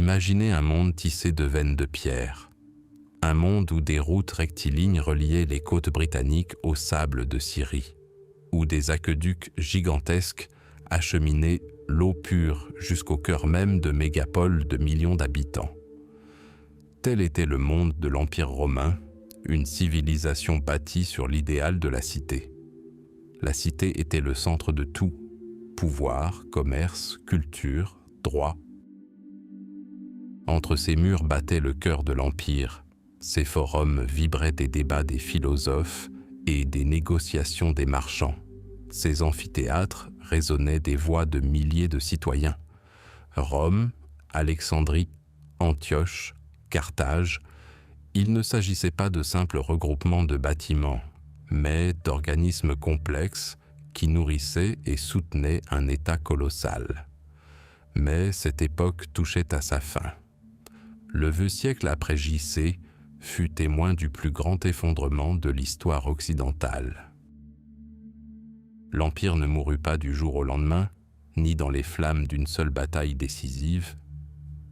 Imaginez un monde tissé de veines de pierre. Un monde où des routes rectilignes reliaient les côtes britanniques aux sables de Syrie, où des aqueducs gigantesques acheminaient l'eau pure jusqu'au cœur même de mégapoles de millions d'habitants. Tel était le monde de l'Empire romain, une civilisation bâtie sur l'idéal de la cité. La cité était le centre de tout, pouvoir, commerce, culture, droit. Entre ces murs battait le cœur de l'Empire. Ces forums vibraient des débats des philosophes et des négociations des marchands. Ces amphithéâtres résonnaient des voix de milliers de citoyens. Rome, Alexandrie, Antioche, Carthage, il ne s'agissait pas de simples regroupements de bâtiments, mais d'organismes complexes qui nourrissaient et soutenaient un État colossal. Mais cette époque touchait à sa fin. Le vieux siècle après JC fut témoin du plus grand effondrement de l'histoire occidentale. L'Empire ne mourut pas du jour au lendemain, ni dans les flammes d'une seule bataille décisive.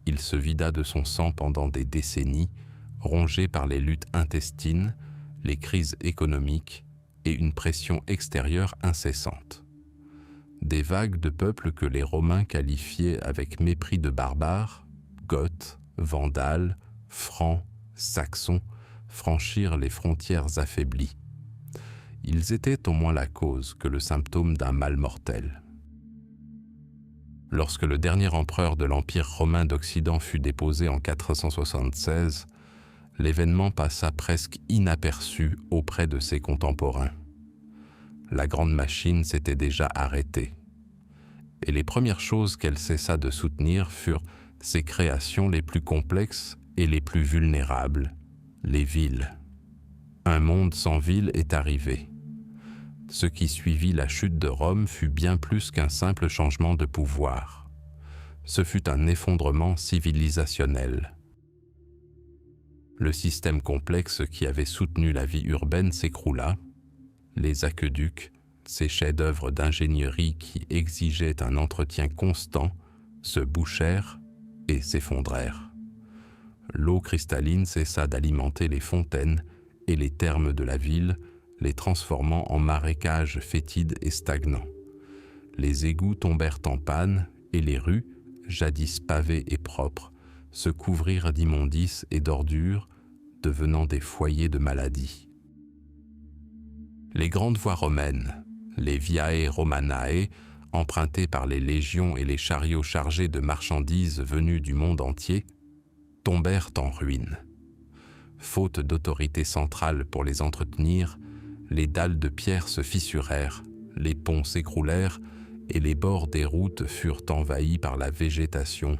Il se vida de son sang pendant des décennies, rongé par les luttes intestines, les crises économiques et une pression extérieure incessante. Des vagues de peuples que les Romains qualifiaient avec mépris de barbares, Goths, Vandales, Francs, Saxons, franchirent les frontières affaiblies. Ils étaient au moins la cause que le symptôme d'un mal mortel. Lorsque le dernier empereur de l'Empire romain d'Occident fut déposé en 476, l'événement passa presque inaperçu auprès de ses contemporains. La grande machine s'était déjà arrêtée. Et les premières choses qu'elle cessa de soutenir furent ses créations les plus complexes et les plus vulnérables, les villes. Un monde sans ville est arrivé. Ce qui suivit la chute de Rome fut bien plus qu'un simple changement de pouvoir. Ce fut un effondrement civilisationnel. Le système complexe qui avait soutenu la vie urbaine s'écroula. Les aqueducs, ces chefs-d'œuvre d'ingénierie qui exigeaient un entretien constant, se bouchèrent et s'effondrèrent. L'eau cristalline cessa d'alimenter les fontaines et les thermes de la ville, les transformant en marécages fétides et stagnants. Les égouts tombèrent en panne et les rues, jadis pavées et propres, se couvrirent d'immondices et d'ordures, devenant des foyers de maladies. Les grandes voies romaines, les Viae Romanae, empruntées par les légions et les chariots chargés de marchandises venues du monde entier, tombèrent en ruine. Faute d'autorité centrale pour les entretenir, les dalles de pierre se fissurèrent, les ponts s'écroulèrent et les bords des routes furent envahis par la végétation,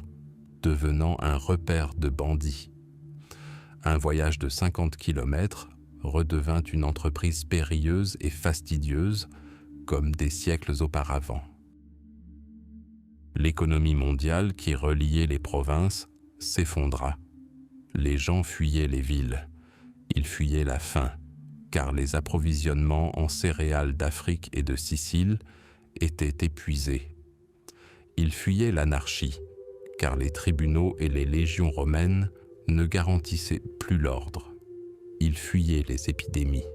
devenant un repère de bandits. Un voyage de 50 km redevint une entreprise périlleuse et fastidieuse, comme des siècles auparavant. L'économie mondiale qui reliait les provinces s'effondra. Les gens fuyaient les villes. Ils fuyaient la faim, car les approvisionnements en céréales d'Afrique et de Sicile étaient épuisés. Ils fuyaient l'anarchie, car les tribunaux et les légions romaines ne garantissaient plus l'ordre. Ils fuyaient les épidémies.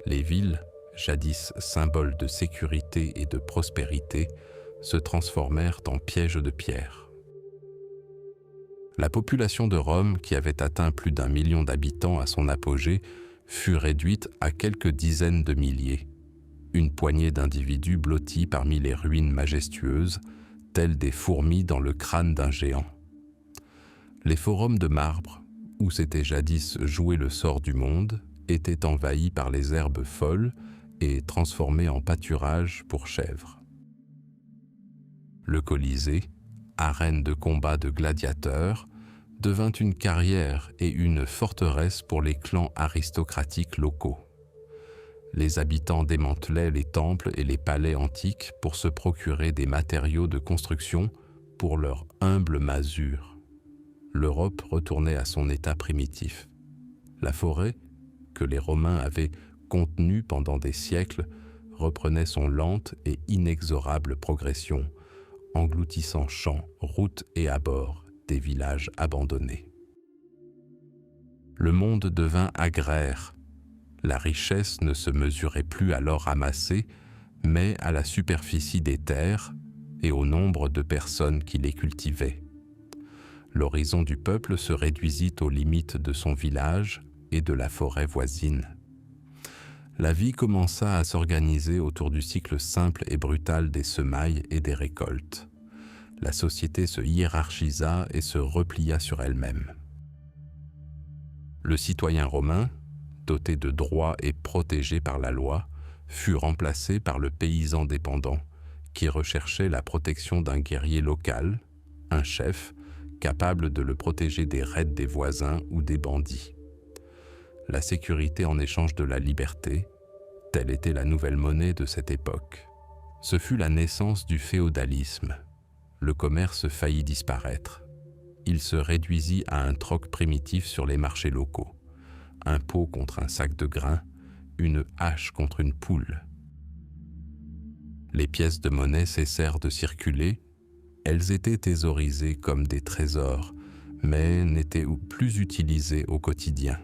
Les villes, jadis symboles de sécurité et de prospérité, se transformèrent en pièges de pierre. La population de Rome, qui avait atteint plus d'1 million d'habitants à son apogée, fut réduite à quelques dizaines de milliers. Une poignée d'individus blottis parmi les ruines majestueuses, tels des fourmis dans le crâne d'un géant. Les forums de marbre, où s'était jadis joué le sort du monde, étaient envahis par les herbes folles et transformés en pâturage pour chèvres. Le Colisée, arène de combat de gladiateurs, devint une carrière et une forteresse pour les clans aristocratiques locaux. Les habitants démantelaient les temples et les palais antiques pour se procurer des matériaux de construction pour leur humble masure. L'Europe retournait à son état primitif. La forêt, que les Romains avaient contenue pendant des siècles, reprenait son lente et inexorable progression, engloutissant champs, routes et abords, des villages abandonnés. Le monde devint agraire. La richesse ne se mesurait plus à l'or amassé, mais à la superficie des terres et au nombre de personnes qui les cultivaient. L'horizon du peuple se réduisit aux limites de son village et de la forêt voisine. La vie commença à s'organiser autour du cycle simple et brutal des semailles et des récoltes. La société se hiérarchisa et se replia sur elle-même. Le citoyen romain, doté de droits et protégé par la loi, fut remplacé par le paysan dépendant, qui recherchait la protection d'un guerrier local, un chef, capable de le protéger des raids des voisins ou des bandits. La sécurité en échange de la liberté, telle était la nouvelle monnaie de cette époque. Ce fut la naissance du féodalisme. Le commerce faillit disparaître. Il se réduisit à un troc primitif sur les marchés locaux. Un pot contre un sac de grains, une hache contre une poule. Les pièces de monnaie cessèrent de circuler. Elles étaient thésaurisées comme des trésors, mais n'étaient plus utilisées au quotidien.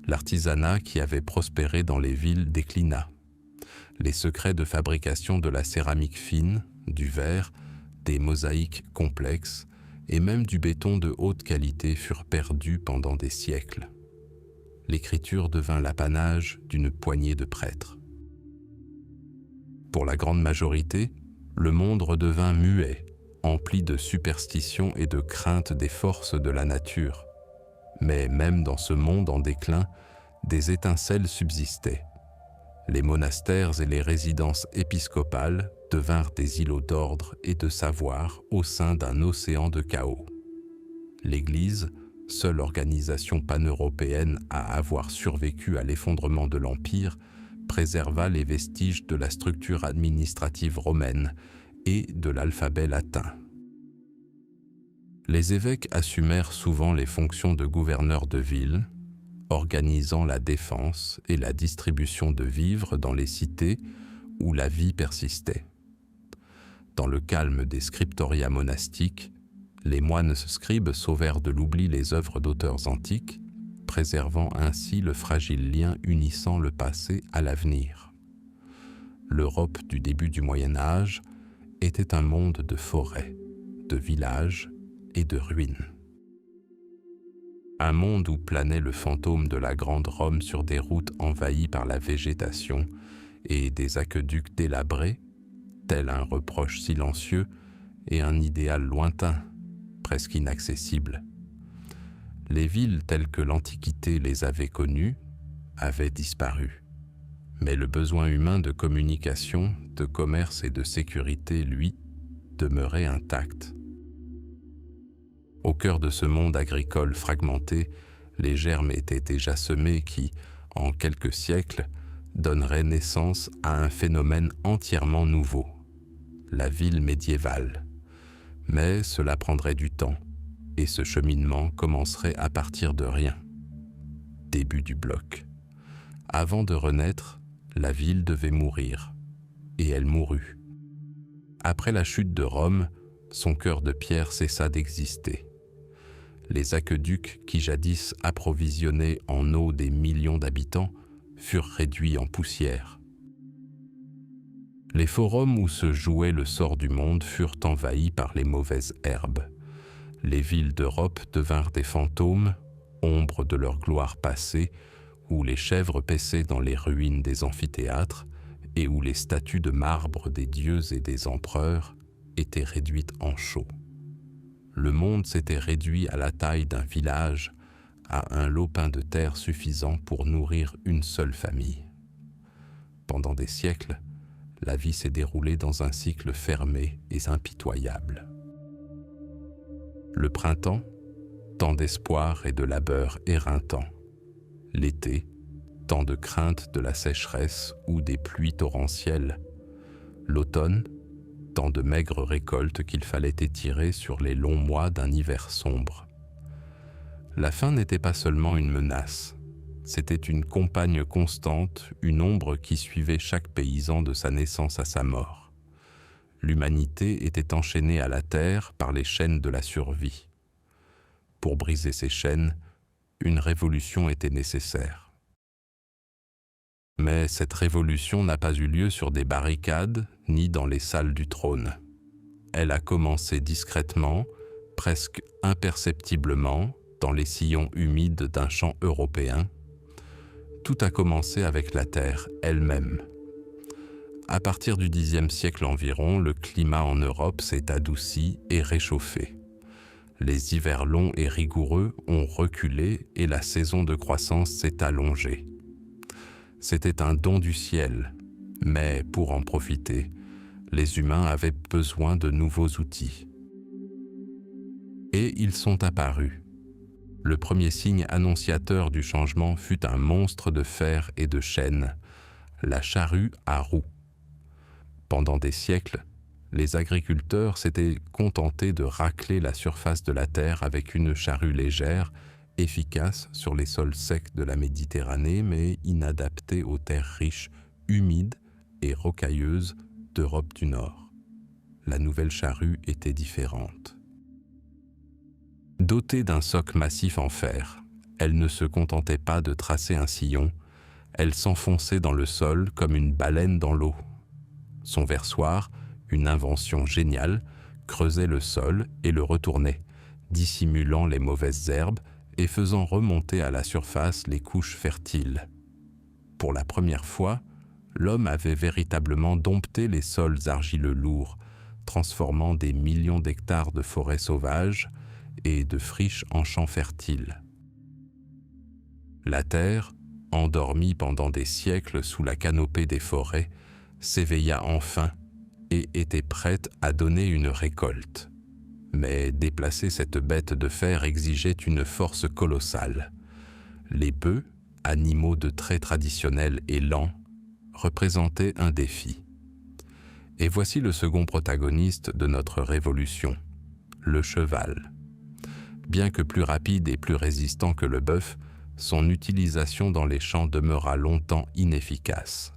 L'artisanat qui avait prospéré dans les villes déclina. Les secrets de fabrication de la céramique fine, du verre, des mosaïques complexes et même du béton de haute qualité furent perdus pendant des siècles. L'écriture devint l'apanage d'une poignée de prêtres. Pour la grande majorité, le monde redevint muet, empli de superstitions et de craintes des forces de la nature. Mais même dans ce monde en déclin, des étincelles subsistaient. Les monastères et les résidences épiscopales devinrent des îlots d'ordre et de savoir au sein d'un océan de chaos. L'Église, seule organisation pan-européenne à avoir survécu à l'effondrement de l'Empire, préserva les vestiges de la structure administrative romaine et de l'alphabet latin. Les évêques assumèrent souvent les fonctions de gouverneurs de ville, organisant la défense et la distribution de vivres dans les cités où la vie persistait. Dans le calme des scriptoria monastiques, les moines scribes sauvèrent de l'oubli les œuvres d'auteurs antiques, préservant ainsi le fragile lien unissant le passé à l'avenir. L'Europe du début du Moyen Âge était un monde de forêts, de villages et de ruines. Un monde où planait le fantôme de la grande Rome sur des routes envahies par la végétation et des aqueducs délabrés, tel un reproche silencieux et un idéal lointain, presque inaccessible. Les villes telles que l'Antiquité les avait connues avaient disparu. Mais le besoin humain de communication, de commerce et de sécurité, lui, demeurait intact. Au cœur de ce monde agricole fragmenté, les germes étaient déjà semés qui, en quelques siècles, donneraient naissance à un phénomène entièrement nouveau, la ville médiévale. Mais cela prendrait du temps, et ce cheminement commencerait à partir de rien. Début du bloc. Avant de renaître, la ville devait mourir, et elle mourut. Après la chute de Rome, son cœur de pierre cessa d'exister. Les aqueducs qui jadis approvisionnaient en eau des millions d'habitants furent réduits en poussière. Les forums où se jouait le sort du monde furent envahis par les mauvaises herbes. Les villes d'Europe devinrent des fantômes, ombres de leur gloire passée, où les chèvres paissaient dans les ruines des amphithéâtres et où les statues de marbre des dieux et des empereurs étaient réduites en chaux. Le monde s'était réduit à la taille d'un village, à un lopin de terre suffisant pour nourrir une seule famille. Pendant des siècles, la vie s'est déroulée dans un cycle fermé et impitoyable. Le printemps, temps d'espoir et de labeur éreintant. L'été, temps de crainte de la sécheresse ou des pluies torrentielles. L'automne, temps de maigres récoltes qu'il fallait étirer sur les longs mois d'un hiver sombre. La faim n'était pas seulement une menace, c'était une compagne constante, une ombre qui suivait chaque paysan de sa naissance à sa mort. L'humanité était enchaînée à la terre par les chaînes de la survie. Pour briser ces chaînes, une révolution était nécessaire. Mais cette révolution n'a pas eu lieu sur des barricades ni dans les salles du trône. Elle a commencé discrètement, presque imperceptiblement, dans les sillons humides d'un champ européen. Tout a commencé avec la Terre elle-même. À partir du Xe siècle environ, le climat en Europe s'est adouci et réchauffé. Les hivers longs et rigoureux ont reculé et la saison de croissance s'est allongée. C'était un don du ciel, mais pour en profiter, les humains avaient besoin de nouveaux outils. Et ils sont apparus. Le premier signe annonciateur du changement fut un monstre de fer et de chêne, la charrue à roues. Pendant des siècles, les agriculteurs s'étaient contentés de racler la surface de la terre avec une charrue légère, efficace sur les sols secs de la Méditerranée, mais inadaptée aux terres riches, humides et rocailleuses d'Europe du Nord. La nouvelle charrue était différente. Dotée d'un soc massif en fer, elle ne se contentait pas de tracer un sillon, elle s'enfonçait dans le sol comme une baleine dans l'eau. Son versoir, une invention géniale, creusait le sol et le retournait, dissimulant les mauvaises herbes et faisant remonter à la surface les couches fertiles. Pour la première fois, l'homme avait véritablement dompté les sols argileux lourds, transformant des millions d'hectares de forêts sauvages et de friches en champs fertiles. La terre, endormie pendant des siècles sous la canopée des forêts, s'éveilla enfin et était prête à donner une récolte. Mais déplacer cette bête de fer exigeait une force colossale. Les bœufs, animaux de traits traditionnels et lents, représentaient un défi. Et voici le second protagoniste de notre révolution, le cheval. Bien que plus rapide et plus résistant que le bœuf, son utilisation dans les champs demeura longtemps inefficace.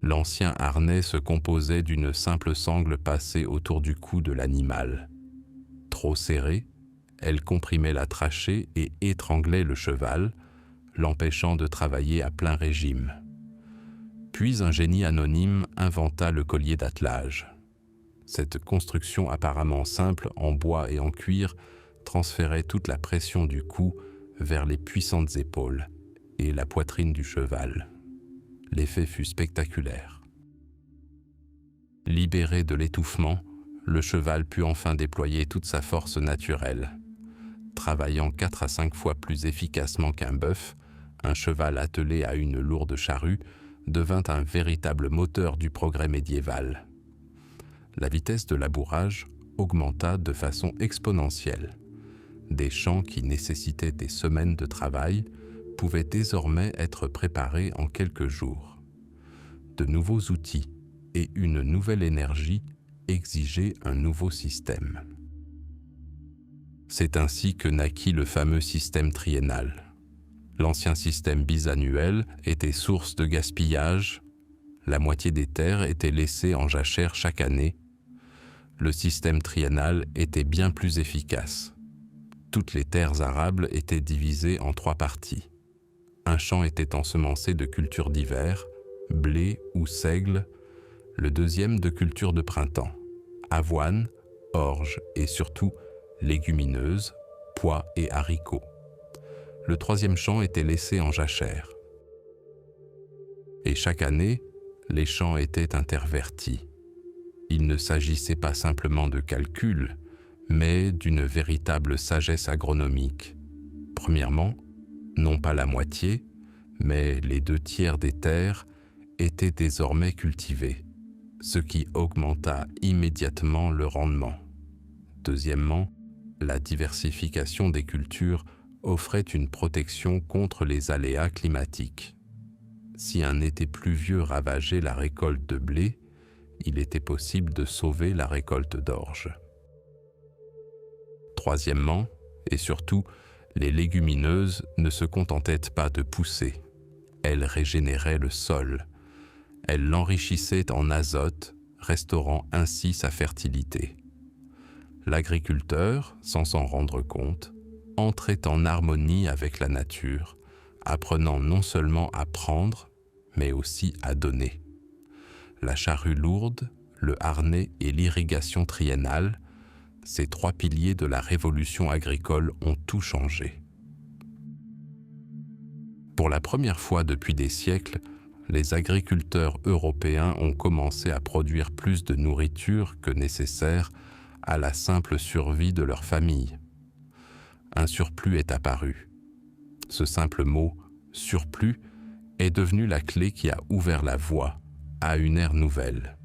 L'ancien harnais se composait d'une simple sangle passée autour du cou de l'animal. Trop serrée, elle comprimait la trachée et étranglait le cheval, l'empêchant de travailler à plein régime. Puis un génie anonyme inventa le collier d'attelage. Cette construction apparemment simple en bois et en cuir transférait toute la pression du cou vers les puissantes épaules et la poitrine du cheval. L'effet fut spectaculaire. Libéré de l'étouffement, le cheval put enfin déployer toute sa force naturelle. Travaillant 4 à 5 fois plus efficacement qu'un bœuf, un cheval attelé à une lourde charrue devint un véritable moteur du progrès médiéval. La vitesse de labourage augmenta de façon exponentielle. Des champs qui nécessitaient des semaines de travail pouvaient désormais être préparés en quelques jours. De nouveaux outils et une nouvelle énergie exigeaient un nouveau système. C'est ainsi que naquit le fameux système triennal. L'ancien système bisannuel était source de gaspillage, la moitié des terres étaient laissées en jachère chaque année. Le système triennal était bien plus efficace. Toutes les terres arables étaient divisées en 3 parties. Un champ était ensemencé de cultures d'hiver, blé ou seigle, le deuxième de cultures de printemps, avoine, orge et surtout légumineuses, pois et haricots. Le troisième champ était laissé en jachère. Et chaque année, les champs étaient intervertis. Il ne s'agissait pas simplement de calcul, mais d'une véritable sagesse agronomique. Premièrement, non pas la moitié, mais les 2/3 des terres étaient désormais cultivées, ce qui augmenta immédiatement le rendement. Deuxièmement, la diversification des cultures offrait une protection contre les aléas climatiques. Si un été pluvieux ravageait la récolte de blé, il était possible de sauver la récolte d'orge. Troisièmement, et surtout, les légumineuses ne se contentaient pas de pousser. Elles régénéraient le sol. Elles l'enrichissaient en azote, restaurant ainsi sa fertilité. L'agriculteur, sans s'en rendre compte, entrait en harmonie avec la nature, apprenant non seulement à prendre, mais aussi à donner. La charrue lourde, le harnais et l'irrigation triennale, ces trois piliers de la révolution agricole ont tout changé. Pour la première fois depuis des siècles, les agriculteurs européens ont commencé à produire plus de nourriture que nécessaire à la simple survie de leur famille. Un surplus est apparu. Ce simple mot « surplus » est devenu la clé qui a ouvert la voie à une ère nouvelle.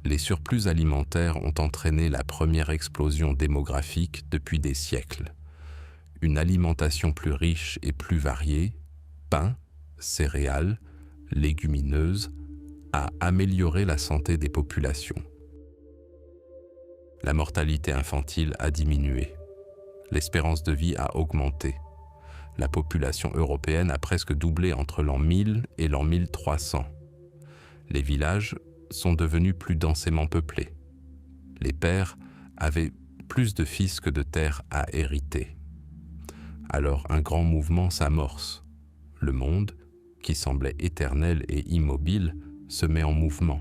Les surplus alimentaires ont entraîné la première explosion démographique depuis des siècles. Une alimentation plus riche et plus variée, pain, céréales, légumineuses, a amélioré la santé des populations. La mortalité infantile a diminué. L'espérance de vie a augmenté. La population européenne a presque doublé entre l'an 1000 et l'an 1300. Les villages sont devenus plus densément peuplés. Les pères avaient plus de fils que de terres à hériter. Alors un grand mouvement s'amorce. Le monde, qui semblait éternel et immobile, se met en mouvement.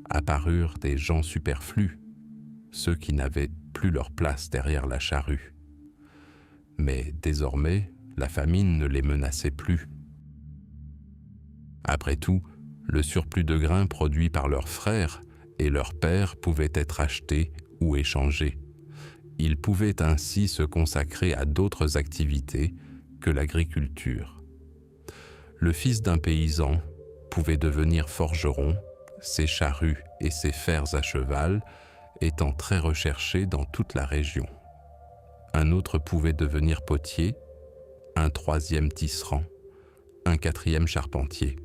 Apparurent des gens superflus, ceux qui n'avaient plus leur place derrière la charrue. Mais désormais, la famine ne les menaçait plus. Après tout, le surplus de grains produit par leurs frères et leurs pères pouvait être acheté ou échangé. Ils pouvaient ainsi se consacrer à d'autres activités que l'agriculture. Le fils d'un paysan pouvait devenir forgeron, ses charrues et ses fers à cheval étant très recherchés dans toute la région. Un autre pouvait devenir potier, un troisième tisserand, un quatrième charpentier.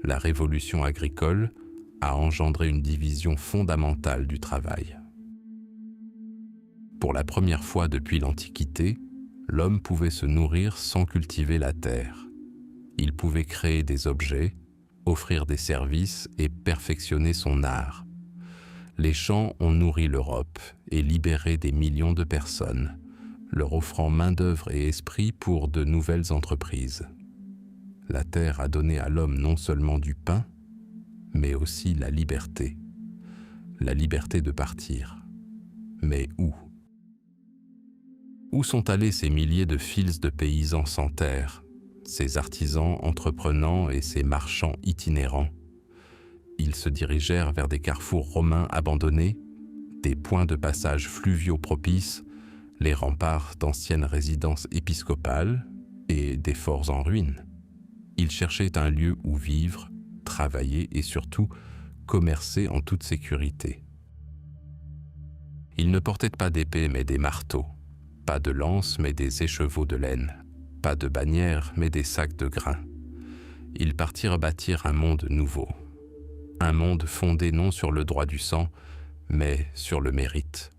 La révolution agricole a engendré une division fondamentale du travail. Pour la première fois depuis l'Antiquité, l'homme pouvait se nourrir sans cultiver la terre. Il pouvait créer des objets, offrir des services et perfectionner son art. Les champs ont nourri l'Europe et libéré des millions de personnes, leur offrant main-d'œuvre et esprit pour de nouvelles entreprises. La terre a donné à l'homme non seulement du pain, mais aussi la liberté de partir. Mais où? Où sont allés ces milliers de fils de paysans sans terre, ces artisans entreprenants et ces marchands itinérants? Ils se dirigèrent vers des carrefours romains abandonnés, des points de passage fluviaux propices, les remparts d'anciennes résidences épiscopales et des forts en ruine. Ils cherchaient un lieu où vivre, travailler et surtout commercer en toute sécurité. Ils ne portaient pas d'épée mais des marteaux, pas de lance mais des écheveaux de laine, pas de bannières mais des sacs de grains. Ils partirent bâtir un monde nouveau, un monde fondé non sur le droit du sang, mais sur le mérite,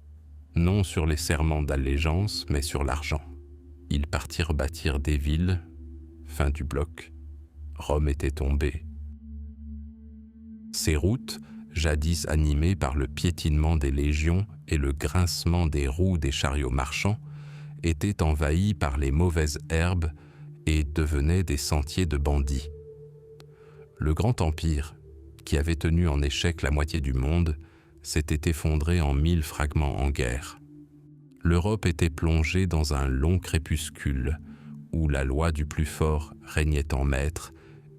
non sur les serments d'allégeance, mais sur l'argent. Ils partirent bâtir des villes, fin du bloc. Rome était tombée. Ces routes, jadis animées par le piétinement des légions et le grincement des roues des chariots marchands, étaient envahies par les mauvaises herbes et devenaient des sentiers de bandits. Le grand empire, qui avait tenu en échec la moitié du monde, s'était effondré en 1000 fragments en guerre. L'Europe était plongée dans un long crépuscule, où la loi du plus fort régnait en maître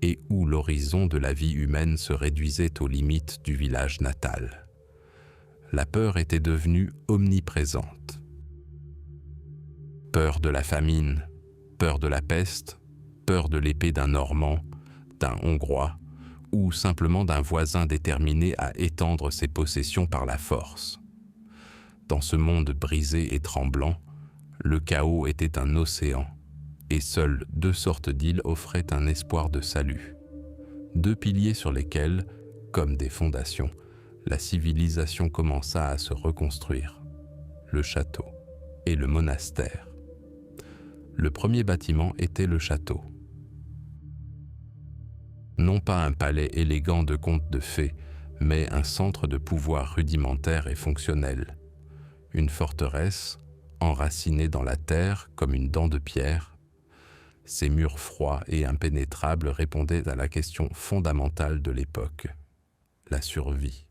et où l'horizon de la vie humaine se réduisait aux limites du village natal. La peur était devenue omniprésente. Peur de la famine, peur de la peste, peur de l'épée d'un Normand, d'un Hongrois, ou simplement d'un voisin déterminé à étendre ses possessions par la force. Dans ce monde brisé et tremblant, le chaos était un océan, et seules 2 sortes d'îles offraient un espoir de salut. 2 piliers sur lesquels, comme des fondations, la civilisation commença à se reconstruire, le château et le monastère. Le premier bâtiment était le château. Non pas un palais élégant de contes de fées, mais un centre de pouvoir rudimentaire et fonctionnel. une forteresse enracinée dans la terre comme une dent de pierre. Ses murs froids et impénétrables répondaient à la question fondamentale de l'époque, la survie.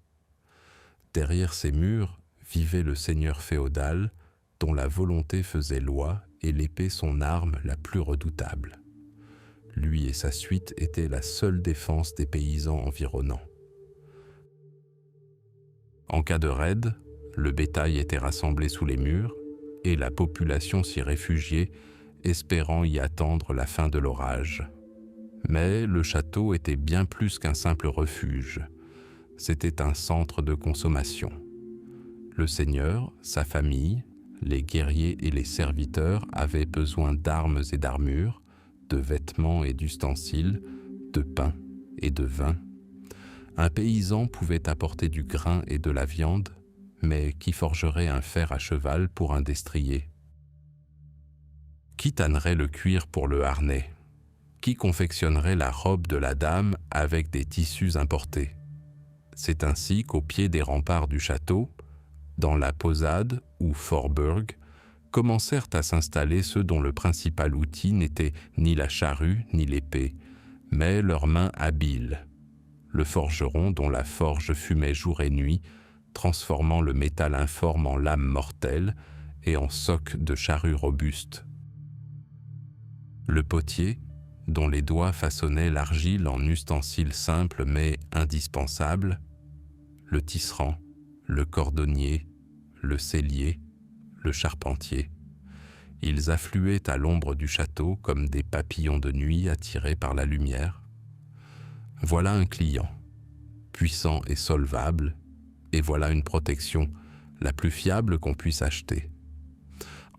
Derrière ces murs vivait le seigneur féodal dont la volonté faisait loi et l'épée son arme la plus redoutable. Lui et sa suite étaient la seule défense des paysans environnants. En cas de raid, le bétail était rassemblé sous les murs et la population s'y réfugiait, espérant y attendre la fin de l'orage. Mais le château était bien plus qu'un simple refuge. C'était un centre de consommation. Le seigneur, sa famille, les guerriers et les serviteurs avaient besoin d'armes et d'armures, de vêtements et d'ustensiles, de pain et de vin. Un paysan pouvait apporter du grain et de la viande, mais qui forgerait un fer à cheval pour un destrier? Qui tannerait le cuir pour le harnais? Qui confectionnerait la robe de la dame avec des tissus importés? C'est ainsi qu'au pied des remparts du château, dans la Posade ou Forburg, commencèrent à s'installer ceux dont le principal outil n'était ni la charrue ni l'épée, mais leurs mains habiles. Le forgeron dont la forge fumait jour et nuit, transformant le métal informe en lame mortelle et en soc de charrue robuste. Le potier, dont les doigts façonnaient l'argile en ustensiles simples mais indispensables, le tisserand, le cordonnier, le sellier, le charpentier. Ils affluaient à l'ombre du château comme des papillons de nuit attirés par la lumière. Voilà un client, puissant et solvable, et voilà une protection, la plus fiable qu'on puisse acheter.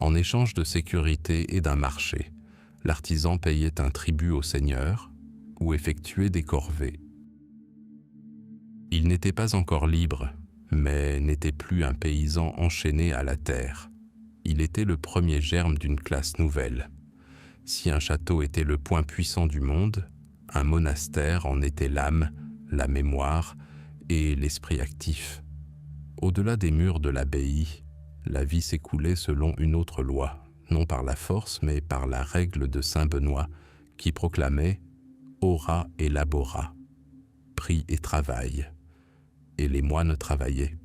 En échange de sécurité et d'un marché, l'artisan payait un tribut au seigneur ou effectuait des corvées. Il n'était pas encore libre, mais n'était plus un paysan enchaîné à la terre. Il était le premier germe d'une classe nouvelle. Si un château était le point puissant du monde, un monastère en était l'âme, la mémoire et l'esprit actif. Au-delà des murs de l'abbaye, la vie s'écoulait selon une autre loi, non par la force mais par la règle de saint Benoît qui proclamait « ora et labora », prie et travail, et les moines travaillaient.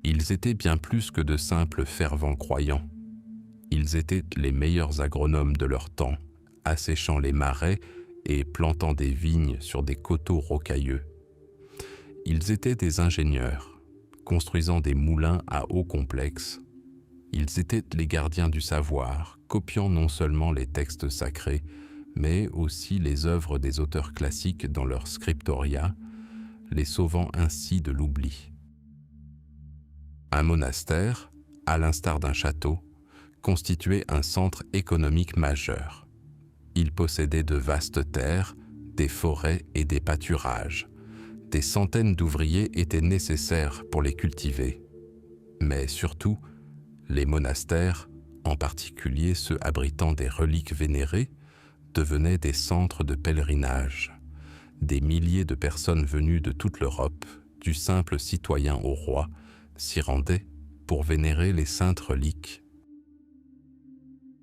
Ils étaient bien plus que de simples fervents croyants. Ils étaient les meilleurs agronomes de leur temps, asséchant les marais et plantant des vignes sur des coteaux rocailleux. Ils étaient des ingénieurs, construisant des moulins à eau complexes. Ils étaient les gardiens du savoir, copiant non seulement les textes sacrés, mais aussi les œuvres des auteurs classiques dans leurs scriptoria, les sauvant ainsi de l'oubli. Un monastère, à l'instar d'un château, constituait un centre économique majeur. Il possédait de vastes terres, des forêts et des pâturages. Des centaines d'ouvriers étaient nécessaires pour les cultiver. Mais surtout, les monastères, en particulier ceux abritant des reliques vénérées, devenaient des centres de pèlerinage. Des milliers de personnes venues de toute l'Europe, du simple citoyen au roi, s'y rendaient pour vénérer les saintes reliques.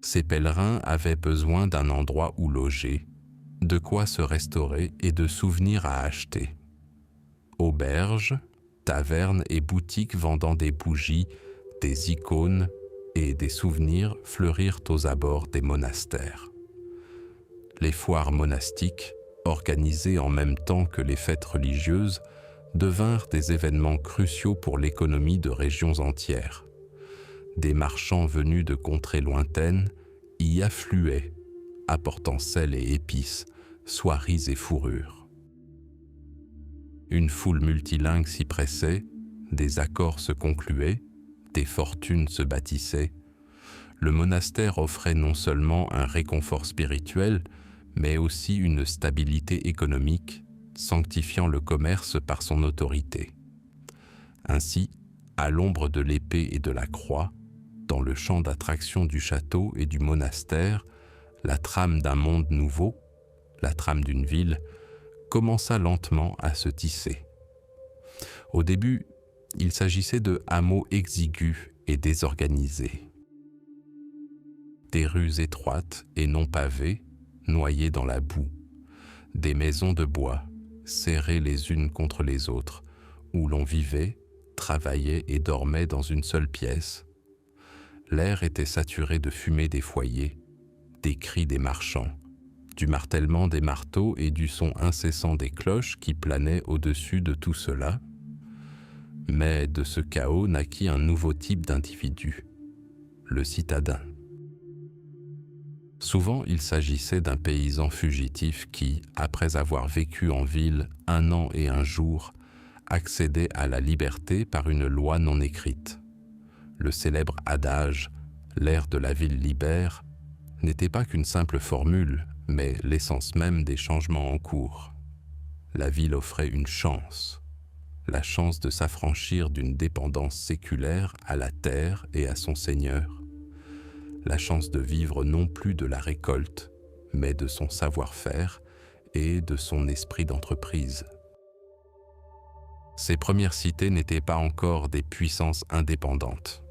Ces pèlerins avaient besoin d'un endroit où loger, de quoi se restaurer et de souvenirs à acheter. Auberges, tavernes et boutiques vendant des bougies, des icônes et des souvenirs fleurirent aux abords des monastères. Les foires monastiques, organisées en même temps que les fêtes religieuses, devinrent des événements cruciaux pour l'économie de régions entières. Des marchands venus de contrées lointaines y affluaient, apportant sel et épices, soieries et fourrures. Une foule multilingue s'y pressait, des accords se concluaient, des fortunes se bâtissaient. Le monastère offrait non seulement un réconfort spirituel, mais aussi une stabilité économique, sanctifiant le commerce par son autorité. Ainsi, à l'ombre de l'épée et de la croix, dans le champ d'attraction du château et du monastère, la trame d'un monde nouveau, la trame d'une ville, commença lentement à se tisser. Au début, Il s'agissait de hameaux exigus et désorganisés. Des rues étroites et non pavées, noyées dans la boue. Des maisons de bois, serrées les unes contre les autres, où l'on vivait, travaillait et dormait dans une seule pièce. L'air était saturé de fumée des foyers, des cris des marchands, du martèlement des marteaux et du son incessant des cloches qui planaient au-dessus de tout cela. Mais de ce chaos naquit un nouveau type d'individu, le citadin. Souvent, il s'agissait d'un paysan fugitif qui, après avoir vécu en ville 1 an et 1 jour, accédait à la liberté par une loi non écrite. Le célèbre adage « l'air de la ville libère » n'était pas qu'une simple formule, mais l'essence même des changements en cours. La ville offrait une chance, la chance de s'affranchir d'une dépendance séculaire à la terre et à son seigneur, la chance de vivre non plus de la récolte, mais de son savoir-faire et de son esprit d'entreprise. Ces premières cités n'étaient pas encore des puissances indépendantes.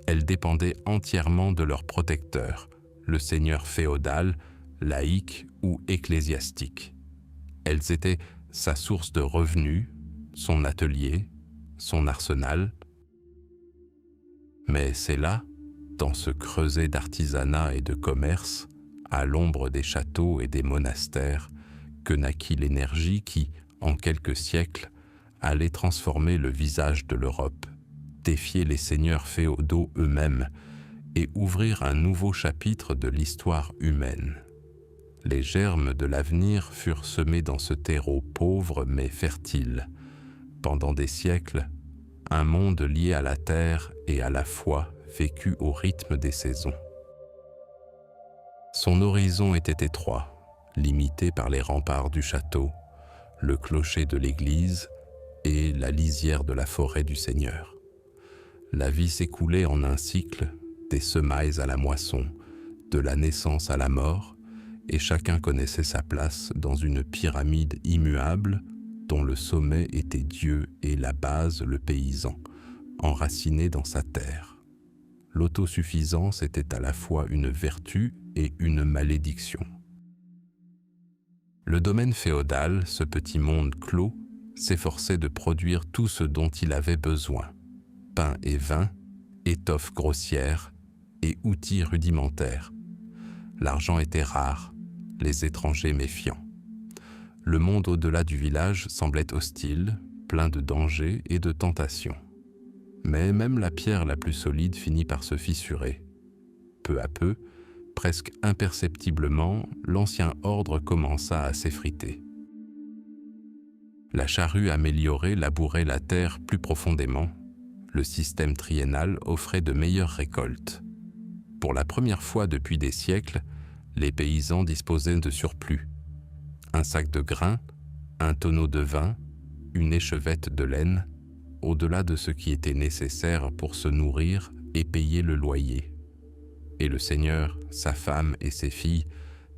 Elles dépendaient entièrement de leur protecteur, le seigneur féodal, laïque ou ecclésiastique. Elles étaient sa source de revenus, son atelier, son arsenal. Mais c'est là, dans ce creuset d'artisanat et de commerce, à l'ombre des châteaux et des monastères, que naquit l'énergie qui, en quelques siècles, allait transformer le visage de l'Europe, défier les seigneurs féodaux eux-mêmes et ouvrir un nouveau chapitre de l'histoire humaine. Les germes de l'avenir furent semés dans ce terreau pauvre mais fertile. Pendant des siècles, un monde lié à la terre et à la foi vécut au rythme des saisons. Son horizon était étroit, limité par les remparts du château, le clocher de l'église et la lisière de la forêt du Seigneur. La vie s'écoulait en un cycle, des semailles à la moisson, de la naissance à la mort, et chacun connaissait sa place dans une pyramide immuable dont le sommet était Dieu et la base le paysan, enraciné dans sa terre. L'autosuffisance était à la fois une vertu et une malédiction. Le domaine féodal, ce petit monde clos, s'efforçait de produire tout ce dont il avait besoin. Pain et vin, étoffes grossières et outils rudimentaires. L'argent était rare, les étrangers méfiants. Le monde au-delà du village semblait hostile, plein de dangers et de tentations. Mais même la pierre la plus solide finit par se fissurer. Peu à peu, presque imperceptiblement, l'ancien ordre commença à s'effriter. La charrue améliorée labourait la terre plus profondément. Le système triennal offrait de meilleures récoltes. Pour la première fois depuis des siècles, les paysans disposaient de surplus. Un sac de grains, un tonneau de vin, une échevette de laine, au-delà de ce qui était nécessaire pour se nourrir et payer le loyer. Et le Seigneur, sa femme et ses filles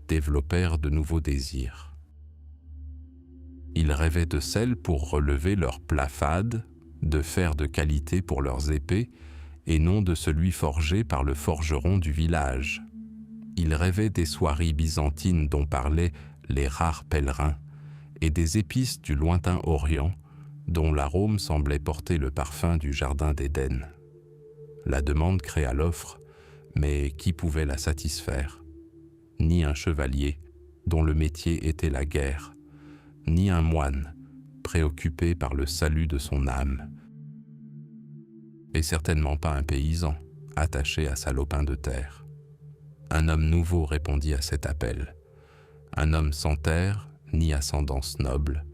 développèrent de nouveaux désirs. Ils rêvaient de sel pour relever leurs plats fades, de fer de qualité pour leurs épées, et non de celui forgé par le forgeron du village. Ils rêvaient des soieries byzantines dont parlaient les rares pèlerins, et des épices du lointain Orient, dont l'arôme semblait porter le parfum du jardin d'Éden. La demande créa l'offre, mais qui pouvait la satisfaire? Ni un chevalier, dont le métier était la guerre, ni un moine, préoccupé par le salut de son âme, et certainement pas un paysan, attaché à sa lopin de terre. Un homme nouveau répondit à cet appel, un homme sans terre ni ascendance noble,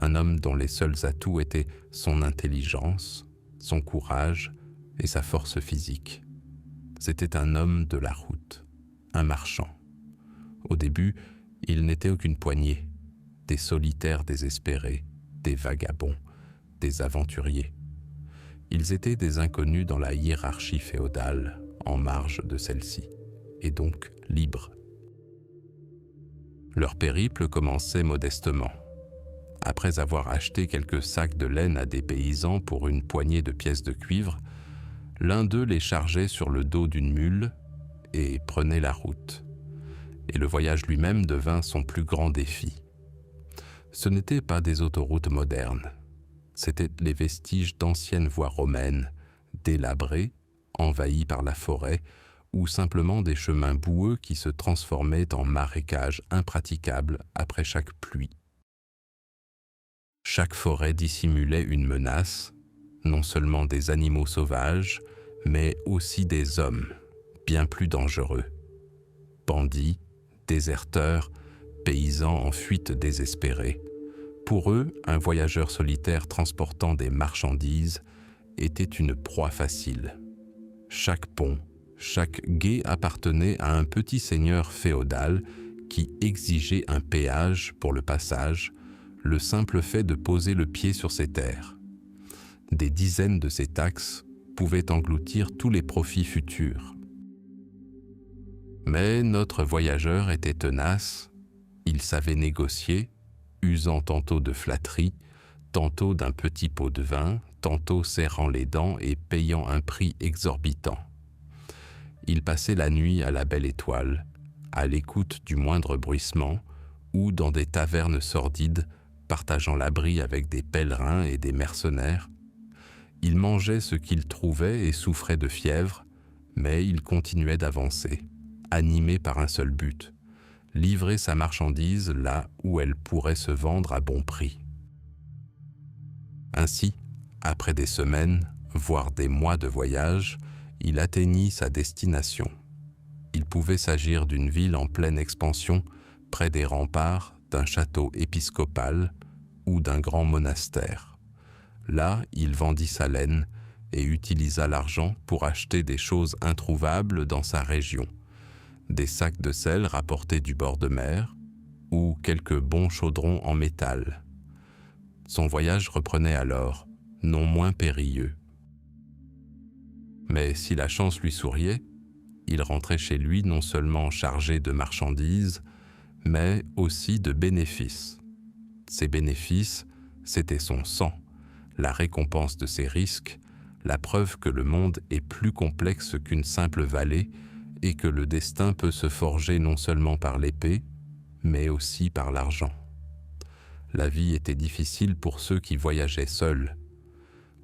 un homme dont les seuls atouts étaient son intelligence, son courage et sa force physique. C'était un homme de la route, un marchand. Au début, il n'était aucune poignée, des solitaires désespérés, des vagabonds, des aventuriers. Ils étaient des inconnus dans la hiérarchie féodale, en marge de celle-ci, et donc libres. Leur périple commençait modestement. Après avoir acheté quelques sacs de laine à des paysans pour une poignée de pièces de cuivre, l'un d'eux les chargeait sur le dos d'une mule et prenait la route. Et le voyage lui-même devint son plus grand défi. Ce n'étaient pas des autoroutes modernes, c'étaient les vestiges d'anciennes voies romaines, délabrées, envahies par la forêt, ou simplement des chemins boueux qui se transformaient en marécages impraticables après chaque pluie. Chaque forêt dissimulait une menace, non seulement des animaux sauvages, mais aussi des hommes, bien plus dangereux. Bandits, déserteurs, paysans en fuite désespérée. Pour eux, un voyageur solitaire transportant des marchandises était une proie facile. Chaque pont, chaque gué appartenait à un petit seigneur féodal qui exigeait un péage pour le passage, le simple fait de poser le pied sur ses terres. Des dizaines de ces taxes pouvaient engloutir tous les profits futurs. Mais notre voyageur était tenace, il savait négocier, usant tantôt de flatterie, tantôt d'un petit pot de vin, tantôt serrant les dents et payant un prix exorbitant. Il passait la nuit à la belle étoile, à l'écoute du moindre bruissement, ou dans des tavernes sordides, partageant l'abri avec des pèlerins et des mercenaires. Il mangeait ce qu'il trouvait et souffrait de fièvre, mais il continuait d'avancer, animé par un seul but, livrer sa marchandise là où elle pourrait se vendre à bon prix. Ainsi, après des semaines, voire des mois de voyage, il atteignit sa destination. Il pouvait s'agir d'une ville en pleine expansion, près des remparts, d'un château épiscopal ou d'un grand monastère. Là, il vendit sa laine et utilisa l'argent pour acheter des choses introuvables dans sa région, des sacs de sel rapportés du bord de mer ou quelques bons chaudrons en métal. Son voyage reprenait alors, non moins périlleux. Mais si la chance lui souriait, il rentrait chez lui non seulement chargé de marchandises, mais aussi de bénéfices. Ces bénéfices, c'était son sang, la récompense de ses risques, la preuve que le monde est plus complexe qu'une simple vallée et que le destin peut se forger non seulement par l'épée, mais aussi par l'argent. La vie était difficile pour ceux qui voyageaient seuls.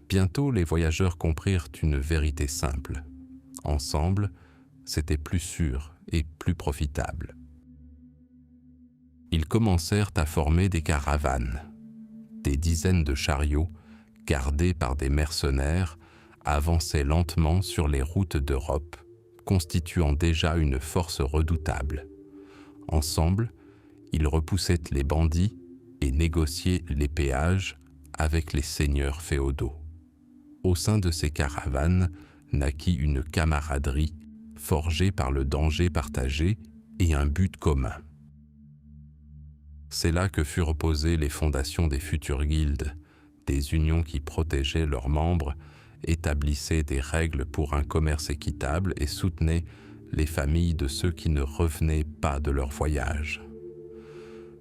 Bientôt, les voyageurs comprirent une vérité simple. Ensemble, c'était plus sûr et plus profitable. Ils commencèrent à former des caravanes. Des dizaines de chariots, gardés par des mercenaires, avançaient lentement sur les routes d'Europe, constituant déjà une force redoutable. Ensemble, ils repoussaient les bandits et négociaient les péages avec les seigneurs féodaux. Au sein de ces caravanes naquit une camaraderie forgée par le danger partagé et un but commun. C'est là que furent posées les fondations des futures guildes, des unions qui protégeaient leurs membres, établissaient des règles pour un commerce équitable et soutenaient les familles de ceux qui ne revenaient pas de leur voyage.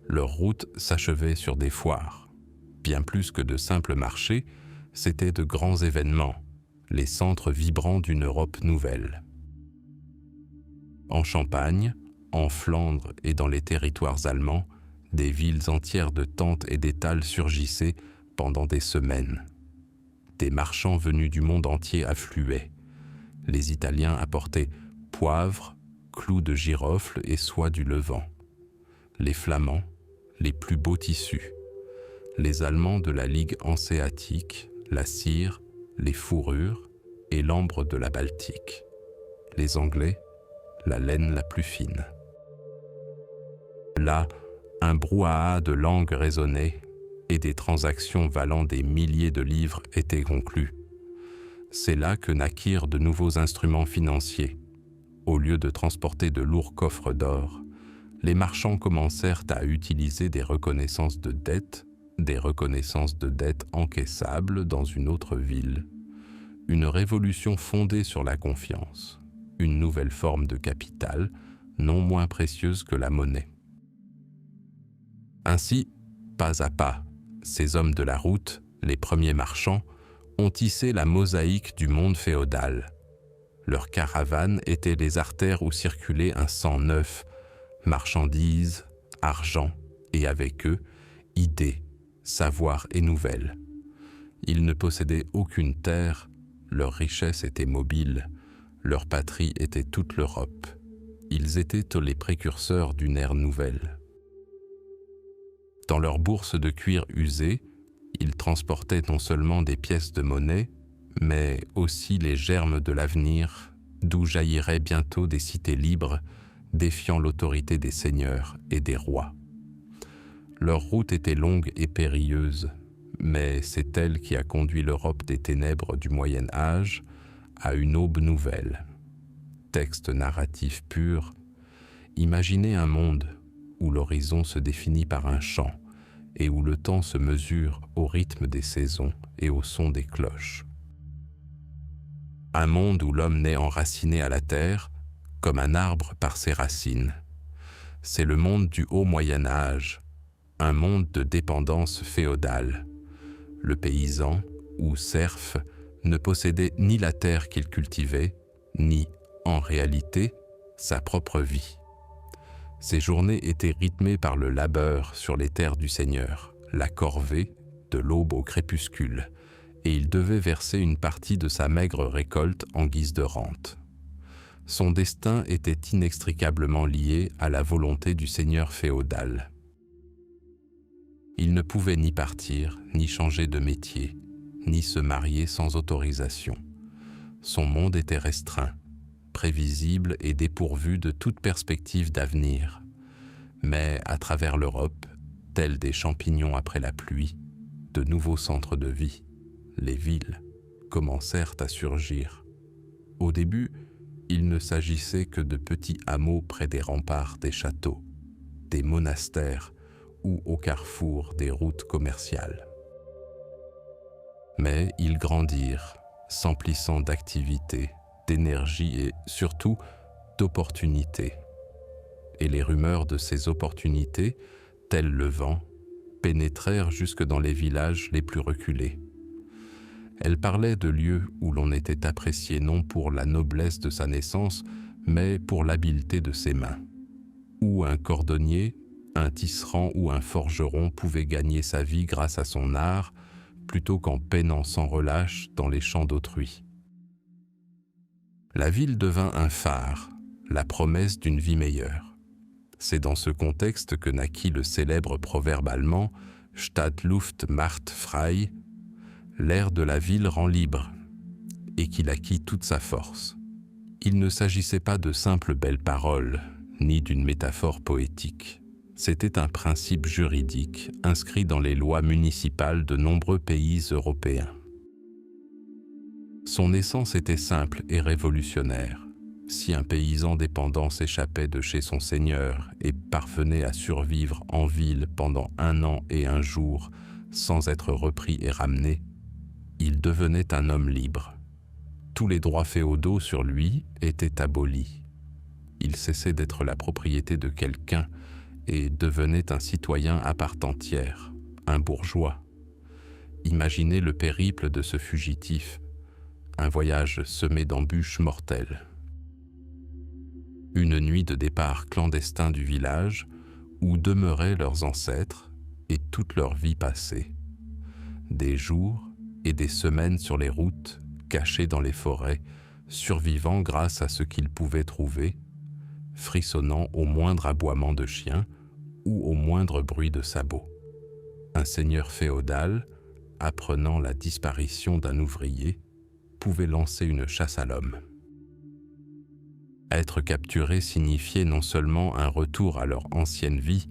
Leur route s'achevait sur des foires. Bien plus que de simples marchés, c'étaient de grands événements, les centres vibrants d'une Europe nouvelle. En Champagne, en Flandre et dans les territoires allemands, des villes entières de tentes et d'étals surgissaient pendant des semaines. Des marchands venus du monde entier affluaient. Les Italiens apportaient poivre, clous de girofle et soie du Levant. Les Flamands, les plus beaux tissus. Les Allemands de la Ligue hanséatique, la cire, les fourrures et l'ambre de la Baltique. Les Anglais, la laine la plus fine. Là, un brouhaha de langues résonnait et des transactions valant des milliers de livres étaient conclues. C'est là que naquirent de nouveaux instruments financiers. Au lieu de transporter de lourds coffres d'or, les marchands commencèrent à utiliser des reconnaissances de dettes encaissables dans une autre ville. Une révolution fondée sur la confiance, une nouvelle forme de capital, non moins précieuse que la monnaie. Ainsi, pas à pas, Ces hommes de la route, les premiers marchands, ont tissé la mosaïque du monde féodal. Leurs caravanes étaient les artères où circulait un sang neuf, marchandises, argent, et avec eux, idées, savoir et nouvelles. Ils ne possédaient aucune terre, leur richesse était mobile, leur patrie était toute l'Europe. Ils étaient les précurseurs d'une ère nouvelle. Dans leurs bourses de cuir usées, ils transportaient non seulement des pièces de monnaie, mais aussi les germes de l'avenir, d'où jaillieraient bientôt des cités libres, défiant l'autorité des seigneurs et des rois. Leur route était longue et périlleuse, mais c'est elle qui a conduit l'Europe des ténèbres du Moyen Âge à une aube nouvelle. Texte narratif pur, imaginez un monde où l'horizon se définit par un chant et où le temps se mesure au rythme des saisons et au son des cloches. Un monde où l'homme naît enraciné à la terre, comme un arbre par ses racines. C'est le monde du haut Moyen Âge, un monde de dépendance féodale. Le paysan, ou serf, ne possédait ni la terre qu'il cultivait, ni, en réalité, sa propre vie. Ses journées étaient rythmées par le labeur sur les terres du Seigneur, la corvée, de l'aube au crépuscule, et il devait verser une partie de sa maigre récolte en guise de rente. Son destin était inextricablement lié à la volonté du seigneur féodal. Il ne pouvait ni partir, ni changer de métier, ni se marier sans autorisation. Son monde était restreint, prévisible et dépourvu de toute perspective d'avenir. Mais à travers l'Europe, tels des champignons après la pluie, de nouveaux centres de vie, les villes, commencèrent à surgir. Au début, il ne s'agissait que de petits hameaux près des remparts des châteaux, des monastères ou au carrefour des routes commerciales. Mais ils grandirent, s'emplissant d'activité, d'énergie et surtout d'opportunités. Et les rumeurs de ces opportunités, telles le vent, pénétrèrent jusque dans les villages les plus reculés. Elles parlaient de lieux où l'on était apprécié non pour la noblesse de sa naissance, mais pour l'habileté de ses mains. Où un cordonnier, un tisserand ou un forgeron pouvait gagner sa vie grâce à son art, plutôt qu'en peinant sans relâche dans les champs d'autrui. La ville devint un phare, la promesse d'une vie meilleure. C'est dans ce contexte que naquit le célèbre proverbe allemand « Stadt Luft macht frei », l'air de la ville rend libre, et qu'il acquit toute sa force. Il ne s'agissait pas de simples belles paroles, ni d'une métaphore poétique. C'était un principe juridique inscrit dans les lois municipales de nombreux pays européens. Son essence était simple et révolutionnaire. Si un paysan dépendant s'échappait de chez son seigneur et parvenait à survivre en ville pendant 1 an et 1 jour sans être repris et ramené, il devenait un homme libre. Tous les droits féodaux sur lui étaient abolis. Il cessait d'être la propriété de quelqu'un et devenait un citoyen à part entière, un bourgeois. Imaginez le périple de ce fugitif, un voyage semé d'embûches mortelles. Une nuit de départ clandestin du village où demeuraient leurs ancêtres et toute leur vie passée. Des jours et des semaines sur les routes, cachés dans les forêts, survivant grâce à ce qu'ils pouvaient trouver, frissonnant au moindre aboiement de chien ou au moindre bruit de sabots. Un seigneur féodal, apprenant la disparition d'un ouvrier, pouvait lancer une chasse à l'homme. Être capturé signifiait non seulement un retour à leur ancienne vie,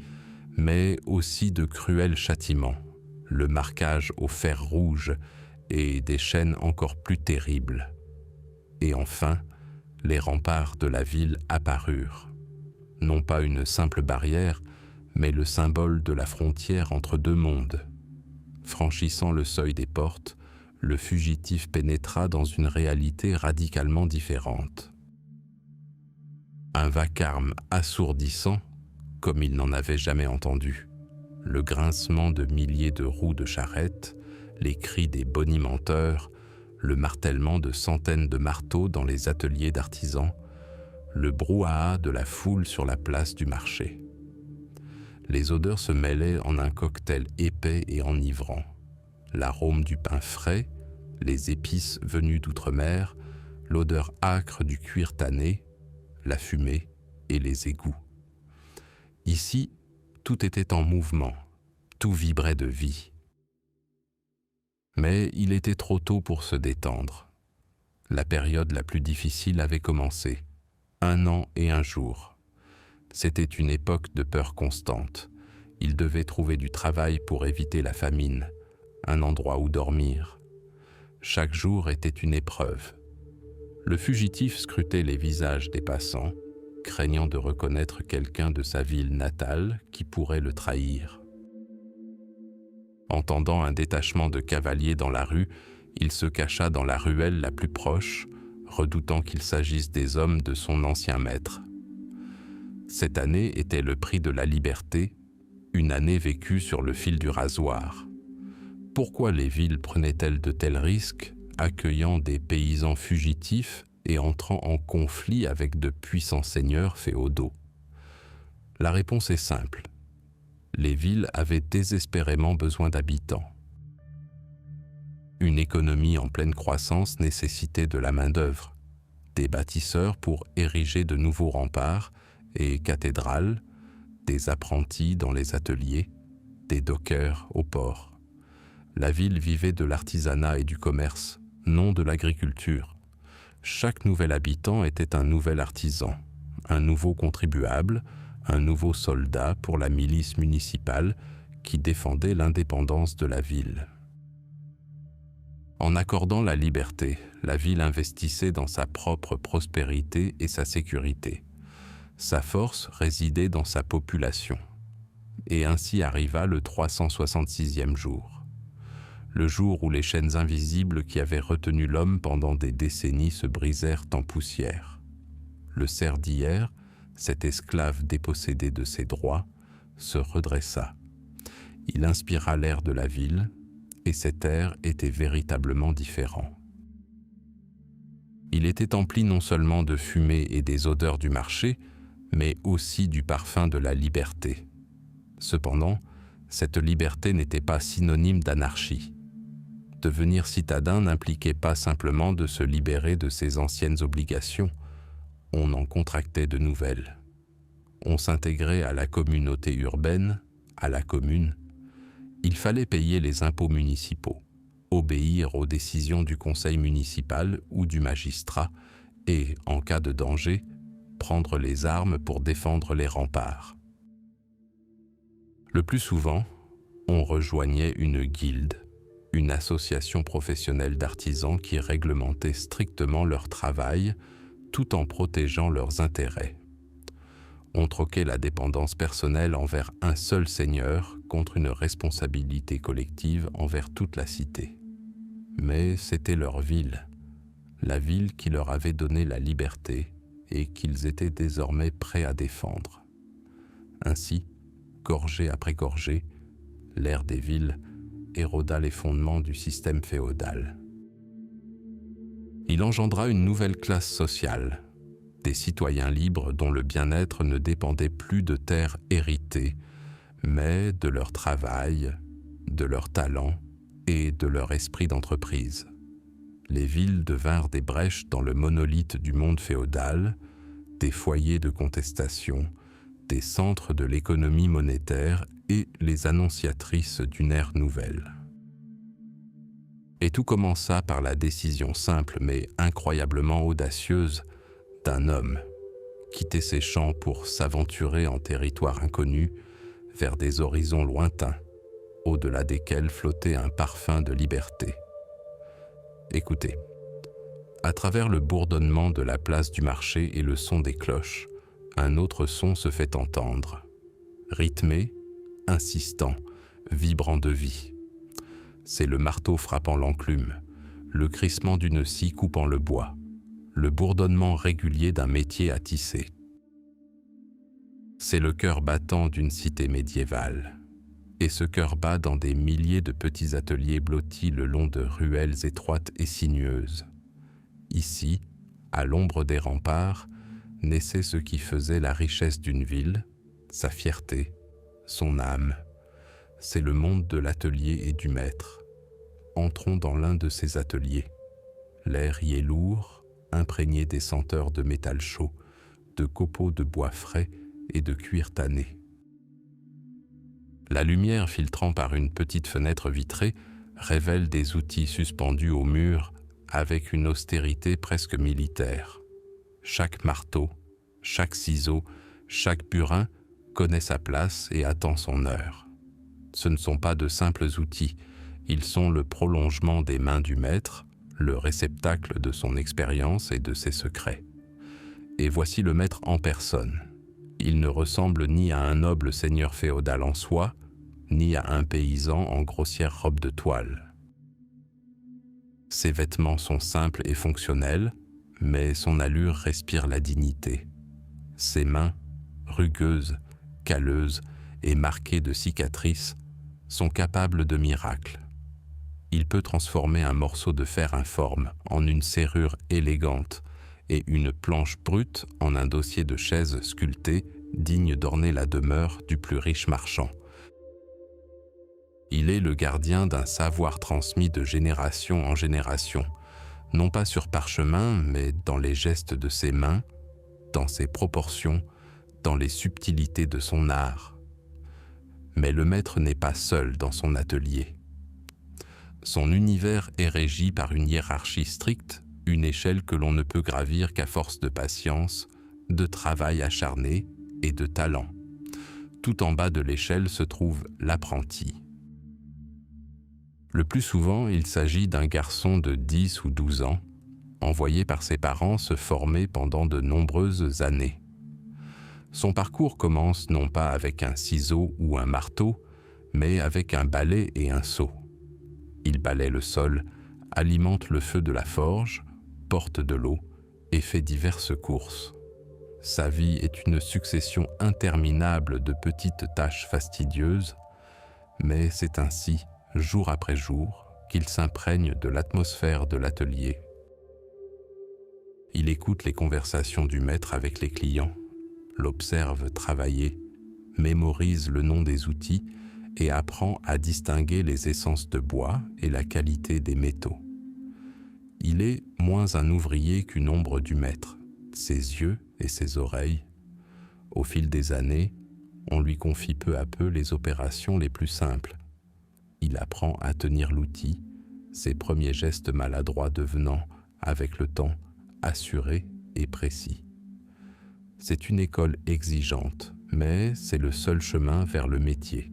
mais aussi de cruels châtiments, le marquage au fer rouge et des chaînes encore plus terribles. Et enfin, les remparts de la ville apparurent. Non pas une simple barrière, mais le symbole de la frontière entre 2 mondes. Franchissant le seuil des portes, le fugitif pénétra dans une réalité radicalement différente. Un vacarme assourdissant, comme il n'en avait jamais entendu. le grincement de milliers de roues de charrettes, les cris des bonimenteurs, le martèlement de centaines de marteaux dans les ateliers d'artisans, le brouhaha de la foule sur la place du marché. Les odeurs se mêlaient en un cocktail épais et enivrant. L'arôme du pain frais, les épices venues d'outre-mer, l'odeur âcre du cuir tanné, la fumée et les égouts. Ici, tout était en mouvement, tout vibrait de vie. Mais il était trop tôt pour se détendre. La période la plus difficile avait commencé. 1 an et 1 jour. C'était une époque de peur constante. Il devait trouver du travail pour éviter la famine, un endroit où dormir. Chaque jour était une épreuve. Le fugitif scrutait les visages des passants, craignant de reconnaître quelqu'un de sa ville natale qui pourrait le trahir. Entendant un détachement de cavaliers dans la rue, il se cacha dans la ruelle la plus proche, redoutant qu'il s'agisse des hommes de son ancien maître. Cette année était le prix de la liberté, une année vécue sur le fil du rasoir. Pourquoi les villes prenaient-elles de tels risques, accueillant des paysans fugitifs et entrant en conflit avec de puissants seigneurs féodaux? La réponse est simple. Les villes avaient désespérément besoin d'habitants. Une économie en pleine croissance nécessitait de la main-d'œuvre, des bâtisseurs pour ériger de nouveaux remparts et cathédrales, des apprentis dans les ateliers, des dockers au port. La ville vivait de l'artisanat et du commerce, non de l'agriculture. Chaque nouvel habitant était un nouvel artisan, un nouveau contribuable, un nouveau soldat pour la milice municipale qui défendait l'indépendance de la ville. En accordant la liberté, la ville investissait dans sa propre prospérité et sa sécurité. Sa force résidait dans sa population. Et ainsi arriva le 366e jour. Le jour où les chaînes invisibles qui avaient retenu l'homme pendant des décennies se brisèrent en poussière. Le cerf d'hier, cet esclave dépossédé de ses droits, se redressa. Il inspira l'air de la ville, et cet air était véritablement différent. Il était empli non seulement de fumée et des odeurs du marché, mais aussi du parfum de la liberté. Cependant, cette liberté n'était pas synonyme d'anarchie. Devenir citadin n'impliquait pas simplement de se libérer de ses anciennes obligations, on en contractait de nouvelles. On s'intégrait à la communauté urbaine, à la commune. Il fallait payer les impôts municipaux, obéir aux décisions du conseil municipal ou du magistrat et, en cas de danger, prendre les armes pour défendre les remparts. Le plus souvent, on rejoignait une guilde, une association professionnelle d'artisans qui réglementait strictement leur travail tout en protégeant leurs intérêts. On troquait la dépendance personnelle envers un seul seigneur contre une responsabilité collective envers toute la cité. Mais c'était leur ville, la ville qui leur avait donné la liberté et qu'ils étaient désormais prêts à défendre. Ainsi, gorgée après gorgée, l'ère des villes éroda les fondements du système féodal. Il engendra une nouvelle classe sociale, des citoyens libres dont le bien-être ne dépendait plus de terres héritées, mais de leur travail, de leur talent et de leur esprit d'entreprise. Les villes devinrent des brèches dans le monolithe du monde féodal, des foyers de contestation, des centres de l'économie monétaire et les annonciatrices d'une ère nouvelle. Et tout commença par la décision simple mais incroyablement audacieuse d'un homme, quitter ses champs pour s'aventurer en territoire inconnu vers des horizons lointains, au-delà desquels flottait un parfum de liberté. Écoutez, à travers le bourdonnement de la place du marché et le son des cloches, un autre son se fait entendre, rythmé, insistant, vibrant de vie. C'est le marteau frappant l'enclume, le crissement d'une scie coupant le bois, le bourdonnement régulier d'un métier à tisser. C'est le cœur battant d'une cité médiévale, et ce cœur bat dans des milliers de petits ateliers blottis le long de ruelles étroites et sinueuses. Ici, à l'ombre des remparts, naissait ce qui faisait la richesse d'une ville, sa fierté, son âme. C'est le monde de l'atelier et du maître. Entrons dans l'un de ces ateliers. L'air y est lourd, imprégné des senteurs de métal chaud, de copeaux de bois frais et de cuir tanné. La lumière filtrant par une petite fenêtre vitrée révèle des outils suspendus au mur avec une austérité presque militaire. Chaque marteau, chaque ciseau, chaque burin connaît sa place et attend son heure. Ce ne sont pas de simples outils, ils sont le prolongement des mains du maître, le réceptacle de son expérience et de ses secrets. Et voici le maître en personne. Il ne ressemble ni à un noble seigneur féodal en soie, ni à un paysan en grossière robe de toile. Ses vêtements sont simples et fonctionnels, mais son allure respire la dignité. Ses mains, rugueuses, calleuses et marquées de cicatrices, sont capables de miracles. Il peut transformer un morceau de fer informe en une serrure élégante et une planche brute en un dossier de chaise sculpté digne d'orner la demeure du plus riche marchand. Il est le gardien d'un savoir transmis de génération en génération, non pas sur parchemin, mais dans les gestes de ses mains, dans ses proportions, dans les subtilités de son art. Mais le maître n'est pas seul dans son atelier. Son univers est régi par une hiérarchie stricte, une échelle que l'on ne peut gravir qu'à force de patience, de travail acharné et de talent. Tout en bas de l'échelle se trouve l'apprenti. Le plus souvent, il s'agit d'un garçon de 10 ou 12 ans, envoyé par ses parents se former pendant de nombreuses années. Son parcours commence non pas avec un ciseau ou un marteau, mais avec un balai et un seau. Il balaie le sol, alimente le feu de la forge, porte de l'eau et fait diverses courses. Sa vie est une succession interminable de petites tâches fastidieuses, mais c'est ainsi, jour après jour, qu'il s'imprègne de l'atmosphère de l'atelier. Il écoute les conversations du maître avec les clients, l'observe travailler, mémorise le nom des outils et apprend à distinguer les essences de bois et la qualité des métaux. Il est moins un ouvrier qu'une ombre du maître, ses yeux et ses oreilles. Au fil des années, on lui confie peu à peu les opérations les plus simples. Il apprend à tenir l'outil, ses premiers gestes maladroits devenant, avec le temps, assurés et précis. C'est une école exigeante, mais c'est le seul chemin vers le métier.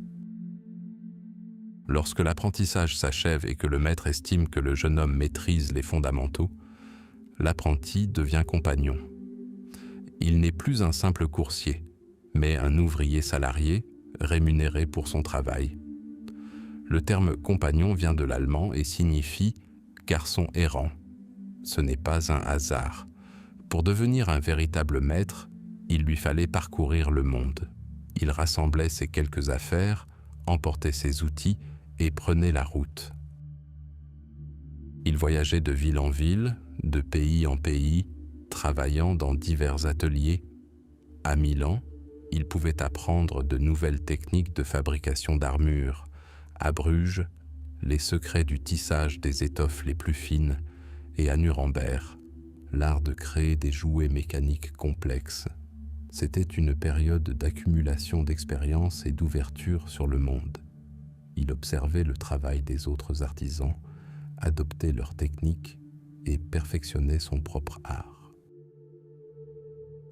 Lorsque l'apprentissage s'achève et que le maître estime que le jeune homme maîtrise les fondamentaux, l'apprenti devient compagnon. Il n'est plus un simple coursier, mais un ouvrier salarié, rémunéré pour son travail. Le terme compagnon vient de l'allemand et signifie garçon errant. Ce n'est pas un hasard. Pour devenir un véritable maître, il lui fallait parcourir le monde. Il rassemblait ses quelques affaires, emportait ses outils et prenait la route. Il voyageait de ville en ville, de pays en pays, travaillant dans divers ateliers. À Milan, il pouvait apprendre de nouvelles techniques de fabrication d'armures. À Bruges, les secrets du tissage des étoffes les plus fines, et à Nuremberg, l'art de créer des jouets mécaniques complexes. C'était une période d'accumulation d'expérience et d'ouverture sur le monde. Il observait le travail des autres artisans, adoptait leurs techniques et perfectionnait son propre art.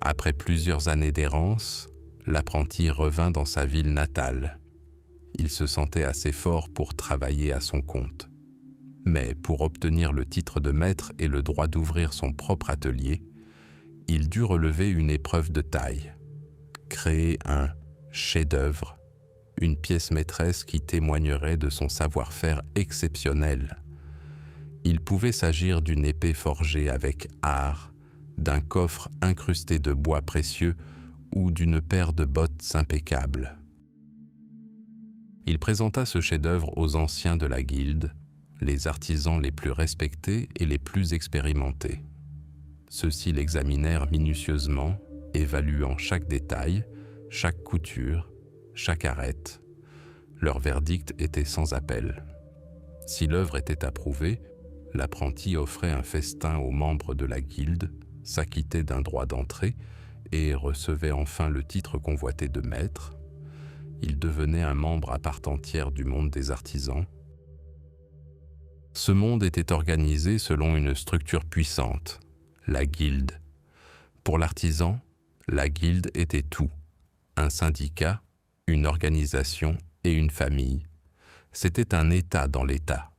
Après plusieurs années d'errance, l'apprenti revint dans sa ville natale. Il se sentait assez fort pour travailler à son compte. Mais pour obtenir le titre de maître et le droit d'ouvrir son propre atelier, il dut relever une épreuve de taille, créer un chef-d'œuvre, une pièce maîtresse qui témoignerait de son savoir-faire exceptionnel. Il pouvait s'agir d'une épée forgée avec art, d'un coffre incrusté de bois précieux ou d'une paire de bottes impeccables. Il présenta ce chef-d'œuvre aux anciens de la guilde, les artisans les plus respectés et les plus expérimentés. Ceux-ci l'examinèrent minutieusement, évaluant chaque détail, chaque couture, chaque arête. Leur verdict était sans appel. Si l'œuvre était approuvée, l'apprenti offrait un festin aux membres de la guilde, s'acquittait d'un droit d'entrée et recevait enfin le titre convoité de maître. Il devenait un membre à part entière du monde des artisans. Ce monde était organisé selon une structure puissante, la guilde. Pour l'artisan, la guilde était tout, un syndicat, une organisation et une famille. C'était un État dans l'État.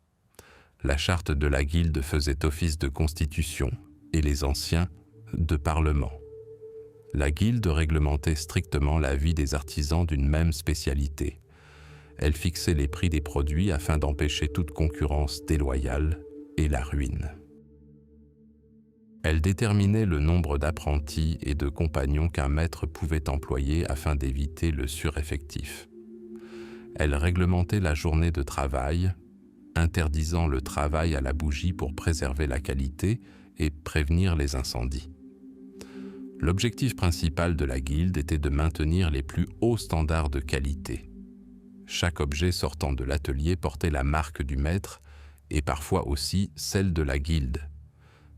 La charte de la guilde faisait office de constitution et les anciens de parlement. La guilde réglementait strictement la vie des artisans d'une même spécialité. Elle fixait les prix des produits afin d'empêcher toute concurrence déloyale et la ruine. Elle déterminait le nombre d'apprentis et de compagnons qu'un maître pouvait employer afin d'éviter le sureffectif. Elle réglementait la journée de travail, interdisant le travail à la bougie pour préserver la qualité et prévenir les incendies. L'objectif principal de la guilde était de maintenir les plus hauts standards de qualité. Chaque objet sortant de l'atelier portait la marque du maître et parfois aussi celle de la guilde.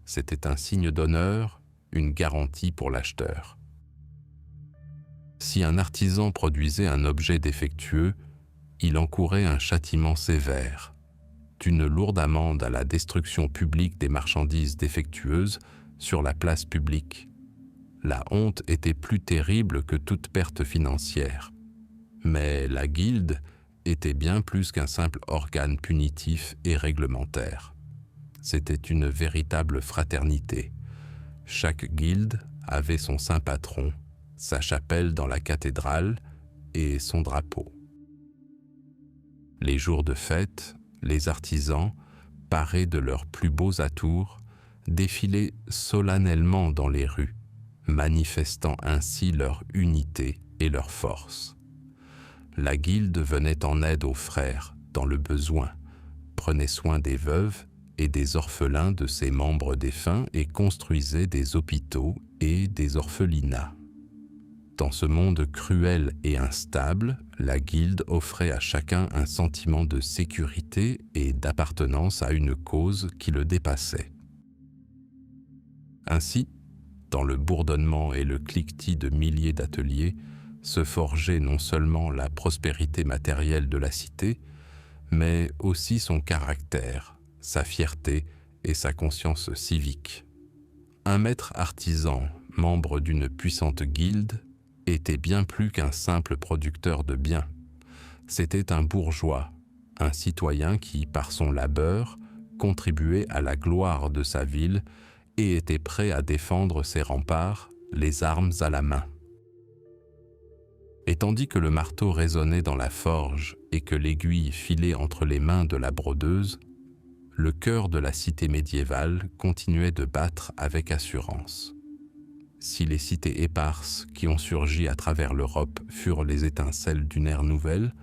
C'était un signe d'honneur, une garantie pour l'acheteur. Si un artisan produisait un objet défectueux, il encourait un châtiment sévère, d'une lourde amende à la destruction publique des marchandises défectueuses sur la place publique. La honte était plus terrible que toute perte financière. Mais la guilde était bien plus qu'un simple organe punitif et réglementaire. C'était une véritable fraternité. Chaque guilde avait son saint patron, sa chapelle dans la cathédrale et son drapeau. Les jours de fête, les artisans, parés de leurs plus beaux atours, défilaient solennellement dans les rues, manifestant ainsi leur unité et leur force. La guilde venait en aide aux frères dans le besoin, prenait soin des veuves et des orphelins de ses membres défunts et construisait des hôpitaux et des orphelinats. Dans ce monde cruel et instable, la guilde offrait à chacun un sentiment de sécurité et d'appartenance à une cause qui le dépassait. Ainsi, dans le bourdonnement et le cliquetis de milliers d'ateliers, se forgeait non seulement la prospérité matérielle de la cité, mais aussi son caractère, sa fierté et sa conscience civique. Un maître artisan, membre d'une puissante guilde, était bien plus qu'un simple producteur de biens. C'était un bourgeois, un citoyen qui, par son labeur, contribuait à la gloire de sa ville et était prêt à défendre ses remparts, les armes à la main. Et tandis que le marteau résonnait dans la forge et que l'aiguille filait entre les mains de la brodeuse, le cœur de la cité médiévale continuait de battre avec assurance. Si les cités éparses qui ont surgi à travers l'Europe furent les étincelles d'une ère nouvelle,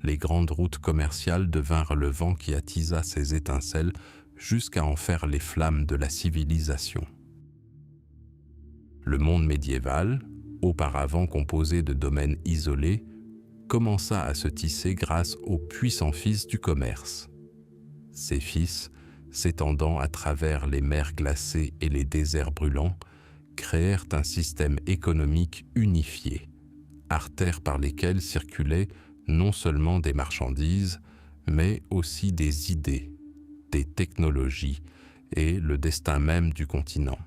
les grandes routes commerciales devinrent le vent qui attisa ces étincelles jusqu'à en faire les flammes de la civilisation. Le monde médiéval, auparavant composé de domaines isolés, commença à se tisser grâce aux puissants fils du commerce. Ces fils, s'étendant à travers les mers glacées et les déserts brûlants, créèrent un système économique unifié, artères par lesquelles circulaient non seulement des marchandises, mais aussi des idées, des technologies et le destin même du continent.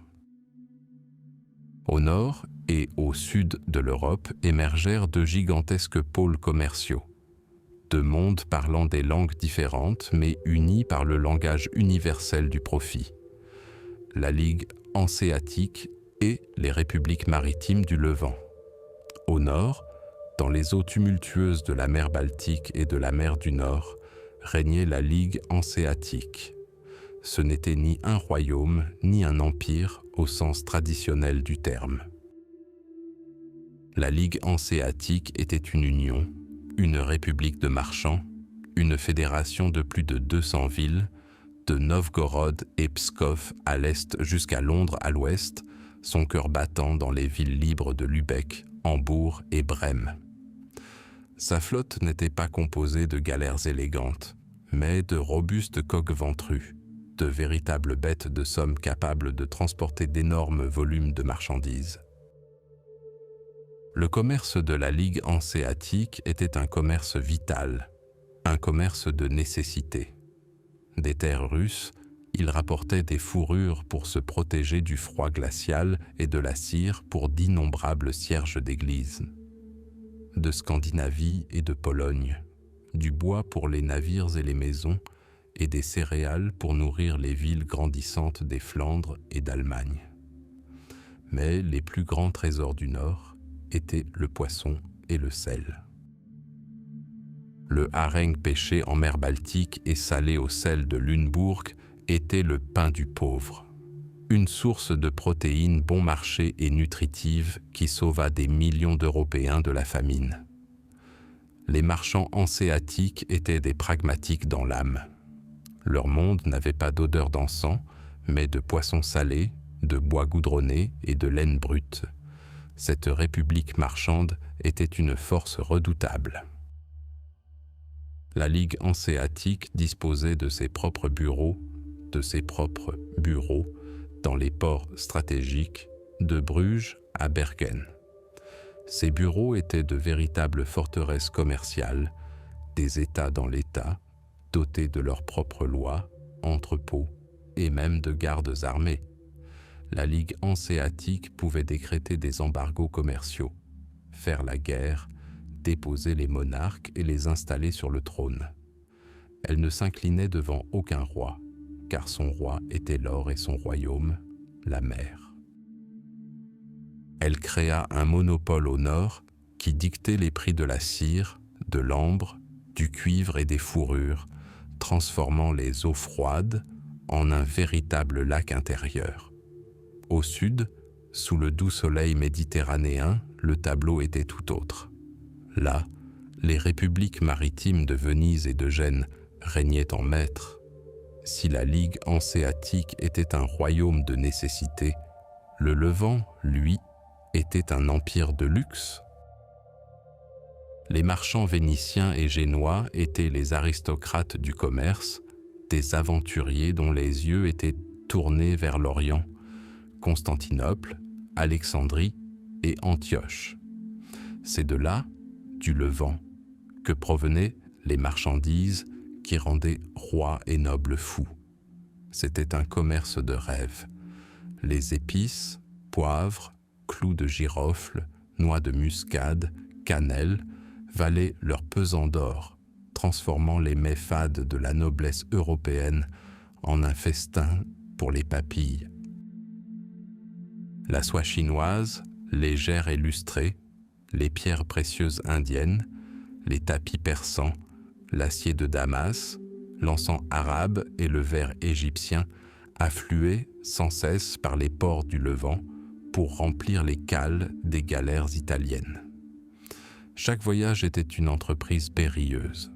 Au nord et au sud de l'Europe émergèrent de gigantesques pôles commerciaux, deux mondes parlant des langues différentes mais unis par le langage universel du profit. La Ligue hanséatique et les républiques maritimes du Levant. Au nord, dans les eaux tumultueuses de la mer Baltique et de la mer du Nord, régnait la Ligue hanséatique. Ce n'était ni un royaume ni un empire au sens traditionnel du terme. La Ligue hanséatique était une union, une république de marchands, une fédération de plus de 200 villes, de Novgorod et Pskov à l'est jusqu'à Londres à l'ouest, son cœur battant dans les villes libres de Lübeck, Hambourg et Brême. Sa flotte n'était pas composée de galères élégantes, mais de robustes coques ventrues, de véritables bêtes de somme capables de transporter d'énormes volumes de marchandises. Le commerce de la Ligue hanséatique était un commerce vital, un commerce de nécessité. Des terres russes, il rapportait des fourrures pour se protéger du froid glacial et de la cire pour d'innombrables cierges d'église. De Scandinavie et de Pologne, du bois pour les navires et les maisons, et des céréales pour nourrir les villes grandissantes des Flandres et d'Allemagne. Mais les plus grands trésors du Nord étaient le poisson et le sel. Le hareng pêché en mer Baltique et salé au sel de Lunebourg était le pain du pauvre, une source de protéines bon marché et nutritive qui sauva des millions d'Européens de la famine. Les marchands hanséatiques étaient des pragmatiques dans l'âme. Leur monde n'avait pas d'odeur d'encens, mais de poissons salés, de bois goudronné et de laine brute. Cette république marchande était une force redoutable. La Ligue hanséatique disposait de ses propres bureaux dans les ports stratégiques de Bruges à Bergen. Ces bureaux étaient de véritables forteresses commerciales, des États dans l'État, dotés de leurs propres lois, entrepôts et même de gardes armés. La Ligue hanséatique pouvait décréter des embargos commerciaux, faire la guerre, déposer les monarques et les installer sur le trône. Elle ne s'inclinait devant aucun roi, car son roi était l'or et son royaume, la mer. Elle créa un monopole au nord qui dictait les prix de la cire, de l'ambre, du cuivre et des fourrures, transformant les eaux froides en un véritable lac intérieur. Au sud, sous le doux soleil méditerranéen, le tableau était tout autre. Là, les républiques maritimes de Venise et de Gênes régnaient en maîtres. Si la Ligue hanséatique était un royaume de nécessité, le Levant, lui, était un empire de luxe. Les marchands vénitiens et génois étaient les aristocrates du commerce, des aventuriers dont les yeux étaient tournés vers l'Orient, Constantinople, Alexandrie et Antioche. C'est de là, du Levant, que provenaient les marchandises qui rendaient rois et nobles fous. C'était un commerce de rêve. Les épices, poivres, clous de girofle, noix de muscade, cannelle, valaient leur pesant d'or, transformant les mets fades de la noblesse européenne en un festin pour les papilles. La soie chinoise, légère et lustrée, les pierres précieuses indiennes, les tapis persans, l'acier de Damas, l'encens arabe et le verre égyptien affluaient sans cesse par les ports du Levant pour remplir les cales des galères italiennes. Chaque voyage était une entreprise périlleuse.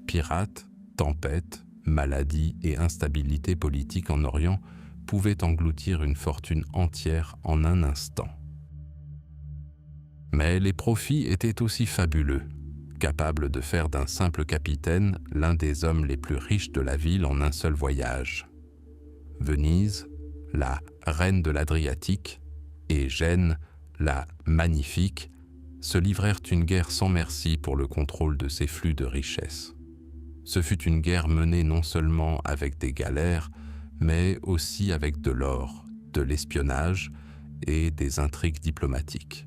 Pirates, tempêtes, maladies et instabilité politique en Orient pouvaient engloutir une fortune entière en un instant. Mais les profits étaient aussi fabuleux, capables de faire d'un simple capitaine l'un des hommes les plus riches de la ville en un seul voyage. Venise, la reine de l'Adriatique, et Gênes, la magnifique, se livrèrent une guerre sans merci pour le contrôle de ces flux de richesses. Ce fut une guerre menée non seulement avec des galères, mais aussi avec de l'or, de l'espionnage et des intrigues diplomatiques.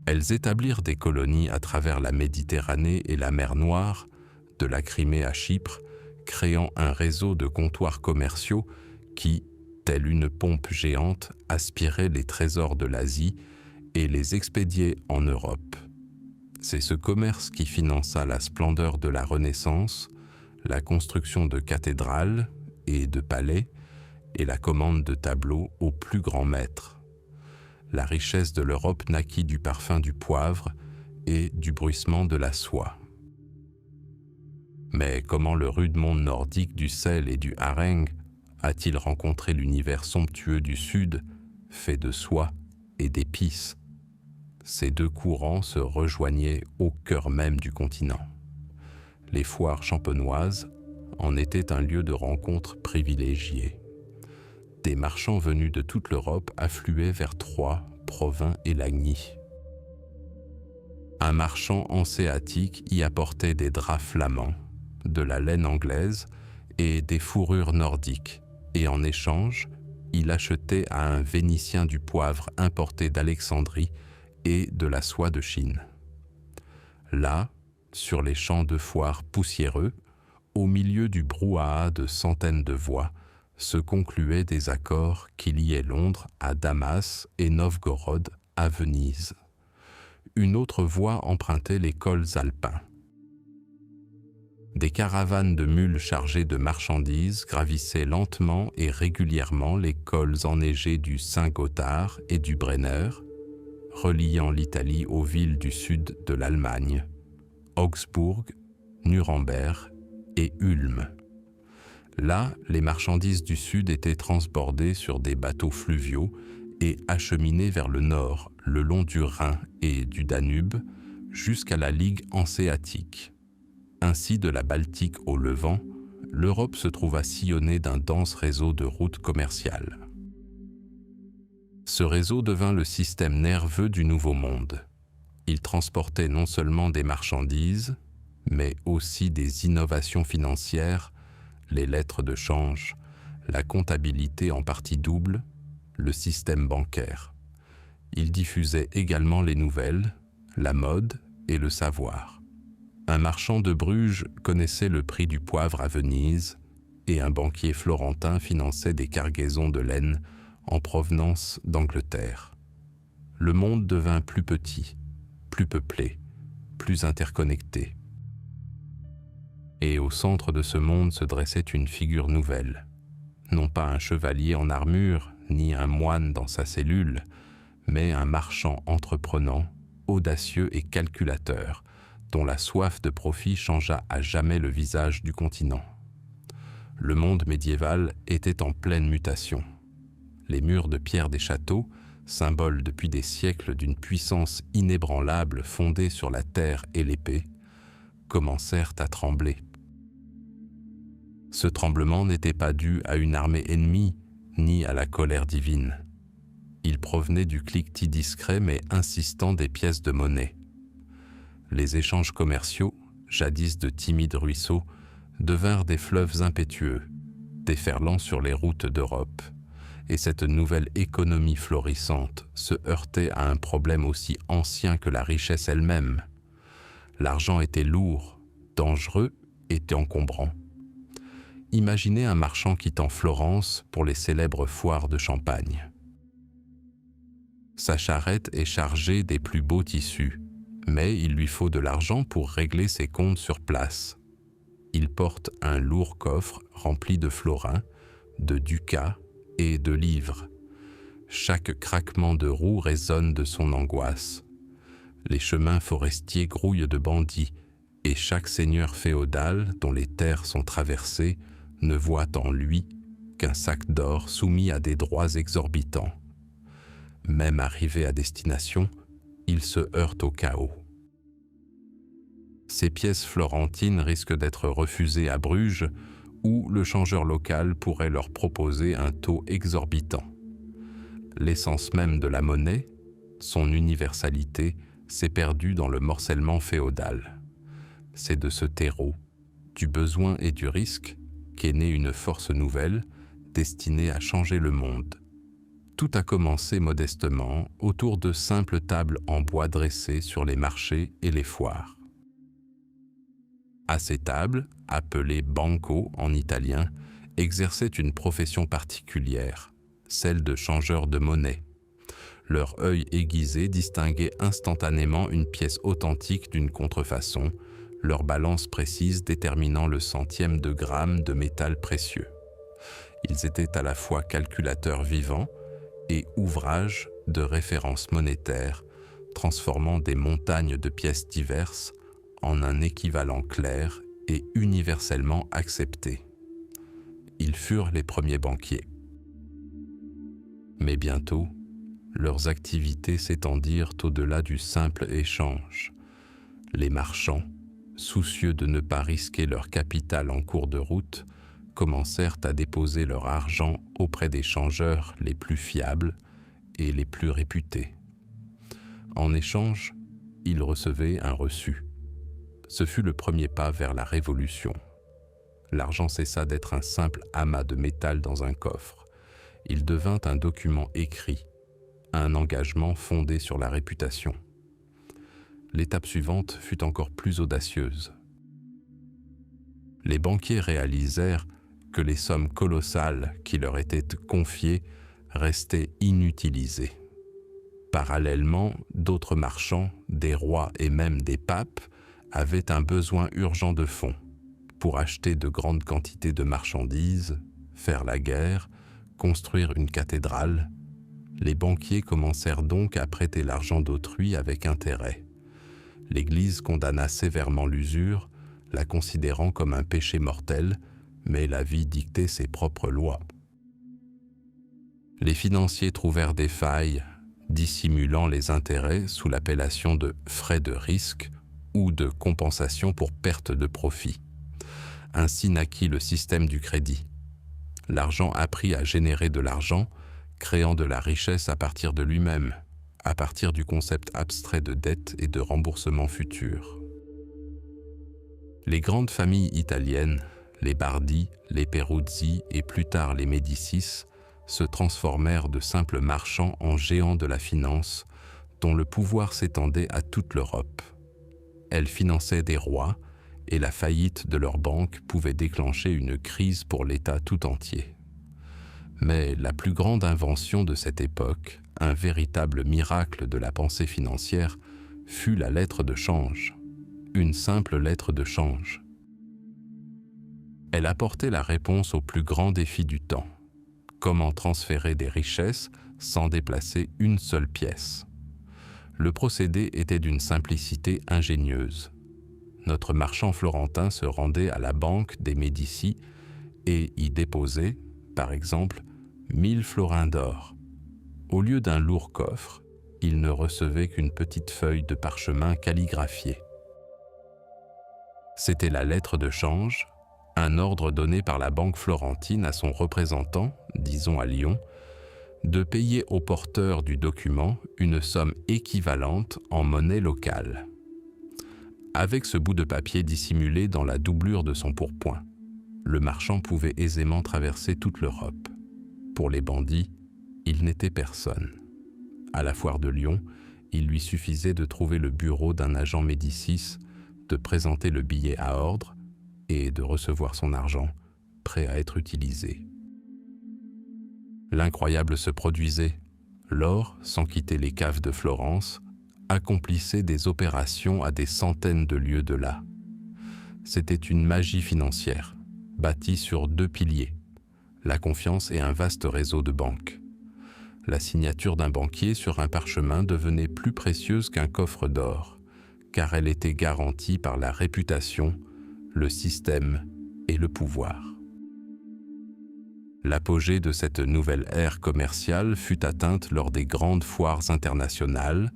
Elles établirent des colonies à travers la Méditerranée et la mer Noire, de la Crimée à Chypre, créant un réseau de comptoirs commerciaux qui, telle une pompe géante, aspirait les trésors de l'Asie et les expédiait en Europe. C'est ce commerce qui finança la splendeur de la Renaissance, la construction de cathédrales et de palais et la commande de tableaux aux plus grands maîtres. La richesse de l'Europe naquit du parfum du poivre et du bruissement de la soie. Mais comment le rude monde nordique du sel et du harengs a-t-il rencontré l'univers somptueux du Sud, fait de soie et d'épices? Ces deux courants se rejoignaient au cœur même du continent. Les foires champenoises en étaient un lieu de rencontre privilégié. Des marchands venus de toute l'Europe affluaient vers Troyes, Provins et Lagny. Un marchand hanséatique y apportait des draps flamands, de la laine anglaise et des fourrures nordiques, et en échange, il achetait à un Vénitien du poivre importé d'Alexandrie et de la soie de Chine. Là, sur les champs de foire poussiéreux, au milieu du brouhaha de centaines de voix, se concluaient des accords qui liaient Londres à Damas et Novgorod à Venise. Une autre voie empruntait les cols alpins. Des caravanes de mules chargées de marchandises gravissaient lentement et régulièrement les cols enneigés du Saint-Gothard et du Brenner, reliant l'Italie aux villes du sud de l'Allemagne, Augsbourg, Nuremberg et Ulm. Là, les marchandises du sud étaient transbordées sur des bateaux fluviaux et acheminées vers le nord, le long du Rhin et du Danube, jusqu'à la Ligue hanséatique. Ainsi, de la Baltique au Levant, l'Europe se trouva sillonnée d'un dense réseau de routes commerciales. Ce réseau devint le système nerveux du Nouveau Monde. Il transportait non seulement des marchandises, mais aussi des innovations financières, les lettres de change, la comptabilité en partie double, le système bancaire. Il diffusait également les nouvelles, la mode et le savoir. Un marchand de Bruges connaissait le prix du poivre à Venise et un banquier florentin finançait des cargaisons de laine en provenance d'Angleterre. Le monde devint plus petit, plus peuplé, plus interconnecté. Et au centre de ce monde se dressait une figure nouvelle, non pas un chevalier en armure, ni un moine dans sa cellule, mais un marchand entreprenant, audacieux et calculateur, dont la soif de profit changea à jamais le visage du continent. Le monde médiéval était en pleine mutation. Les murs de pierre des châteaux, symboles depuis des siècles d'une puissance inébranlable fondée sur la terre et l'épée, commencèrent à trembler. Ce tremblement n'était pas dû à une armée ennemie, ni à la colère divine. Il provenait du cliquetis discret mais insistant des pièces de monnaie. Les échanges commerciaux, jadis de timides ruisseaux, devinrent des fleuves impétueux, déferlant sur les routes d'Europe, et cette nouvelle économie florissante se heurtait à un problème aussi ancien que la richesse elle-même. L'argent était lourd, dangereux et encombrant. Imaginez un marchand quittant Florence pour les célèbres foires de Champagne. Sa charrette est chargée des plus beaux tissus, mais il lui faut de l'argent pour régler ses comptes sur place. Il porte un lourd coffre rempli de florins, de ducats et de livres. Chaque craquement de roue résonne de son angoisse. Les chemins forestiers grouillent de bandits, et chaque seigneur féodal dont les terres sont traversées ne voit en lui qu'un sac d'or soumis à des droits exorbitants. Même arrivé à destination, il se heurte au chaos. Ces pièces florentines risquent d'être refusées à Bruges, où le changeur local pourrait leur proposer un taux exorbitant. L'essence même de la monnaie, son universalité, s'est perdue dans le morcellement féodal. C'est de ce terreau, du besoin et du risque, qu'est née une force nouvelle, destinée à changer le monde. Tout a commencé modestement autour de simples tables en bois dressées sur les marchés et les foires. À ces tables, appelées banco en italien, exerçaient une profession particulière, celle de changeurs de monnaie. Leur œil aiguisé distinguait instantanément une pièce authentique d'une contrefaçon, leur balance précise déterminant le centième de gramme de métal précieux. Ils étaient à la fois calculateurs vivants et ouvrages de référence monétaire, transformant des montagnes de pièces diverses en un équivalent clair et universellement accepté. Ils furent les premiers banquiers. Mais bientôt, leurs activités s'étendirent au-delà du simple échange. Les marchands, soucieux de ne pas risquer leur capital en cours de route, commencèrent à déposer leur argent auprès des changeurs les plus fiables et les plus réputés. En échange, ils recevaient un reçu. Ce fut le premier pas vers la Révolution. L'argent cessa d'être un simple amas de métal dans un coffre. Il devint un document écrit, un engagement fondé sur la réputation. L'étape suivante fut encore plus audacieuse. Les banquiers réalisèrent que les sommes colossales qui leur étaient confiées restaient inutilisées. Parallèlement, d'autres marchands, des rois et même des papes, avaient un besoin urgent de fonds pour acheter de grandes quantités de marchandises, faire la guerre, construire une cathédrale. Les banquiers commencèrent donc à prêter l'argent d'autrui avec intérêt. L'Église condamna sévèrement l'usure, la considérant comme un péché mortel, mais la vie dictait ses propres lois. Les financiers trouvèrent des failles, dissimulant les intérêts sous l'appellation de frais de risque ou de compensation pour perte de profit. Ainsi naquit le système du crédit. L'argent apprit à générer de l'argent, créant de la richesse à partir de lui-même, à partir du concept abstrait de dette et de remboursement futur. Les grandes familles italiennes, les Bardi, les Peruzzi et plus tard les Médicis, se transformèrent de simples marchands en géants de la finance, dont le pouvoir s'étendait à toute l'Europe. Elles finançaient des rois, et la faillite de leurs banques pouvait déclencher une crise pour l'État tout entier. Mais la plus grande invention de cette époque, un véritable miracle de la pensée financière, fut la lettre de change, une simple lettre de change. Elle apportait la réponse au plus grand défi du temps. Comment transférer des richesses sans déplacer une seule pièce? Le procédé était d'une simplicité ingénieuse. Notre marchand florentin se rendait à la banque des Médicis et y déposait, par exemple, 1000 florins d'or. Au lieu d'un lourd coffre, il ne recevait qu'une petite feuille de parchemin calligraphiée. C'était la lettre de change, un ordre donné par la banque florentine à son représentant, disons à Lyon, de payer au porteur du document une somme équivalente en monnaie locale. Avec ce bout de papier dissimulé dans la doublure de son pourpoint, le marchand pouvait aisément traverser toute l'Europe. Pour les bandits, il n'était personne. À la foire de Lyon, il lui suffisait de trouver le bureau d'un agent Médicis, de présenter le billet à ordre et de recevoir son argent, prêt à être utilisé. L'incroyable se produisait. L'or, sans quitter les caves de Florence, accomplissait des opérations à des centaines de lieues de là. C'était une magie financière, bâtie sur 2 piliers, la confiance et un vaste réseau de banques. La signature d'un banquier sur un parchemin devenait plus précieuse qu'un coffre d'or, car elle était garantie par la réputation, le système et le pouvoir. L'apogée de cette nouvelle ère commerciale fut atteinte lors des grandes foires internationales,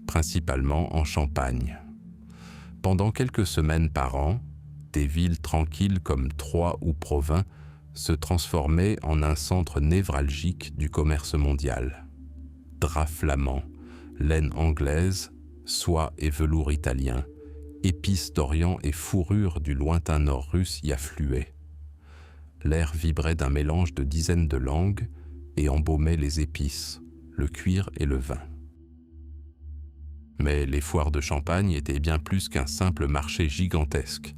principalement en Champagne. Pendant quelques semaines par an, des villes tranquilles comme Troyes ou Provins se transformaient en un centre névralgique du commerce mondial. Draps flamands, laine anglaise, soie et velours italien, épices d'Orient et fourrures du lointain nord russe y affluaient. L'air vibrait d'un mélange de dizaines de langues et embaumait les épices, le cuir et le vin. Mais les foires de Champagne étaient bien plus qu'un simple marché gigantesque.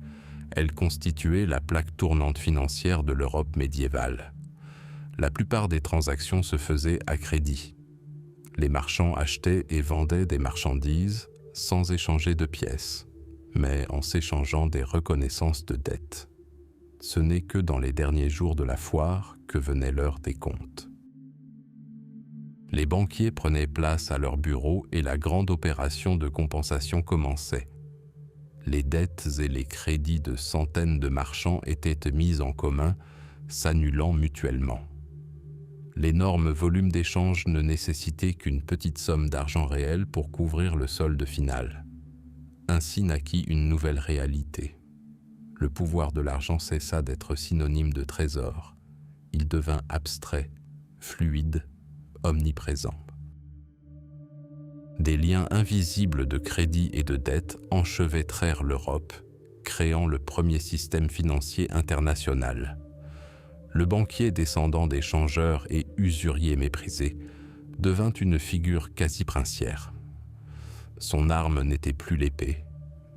Elles constituaient la plaque tournante financière de l'Europe médiévale. La plupart des transactions se faisaient à crédit. Les marchands achetaient et vendaient des marchandises sans échanger de pièces, mais en s'échangeant des reconnaissances de dettes. Ce n'est que dans les derniers jours de la foire que venait l'heure des comptes. Les banquiers prenaient place à leurs bureaux et la grande opération de compensation commençait. Les dettes et les crédits de centaines de marchands étaient mis en commun, s'annulant mutuellement. L'énorme volume d'échanges ne nécessitait qu'une petite somme d'argent réel pour couvrir le solde final. Ainsi naquit une nouvelle réalité. Le pouvoir de l'argent cessa d'être synonyme de trésor. Il devint abstrait, fluide, omniprésent. Des liens invisibles de crédit et de dette enchevêtrèrent l'Europe, créant le premier système financier international. Le banquier descendant des changeurs et usuriers méprisés devint une figure quasi princière. Son arme n'était plus l'épée,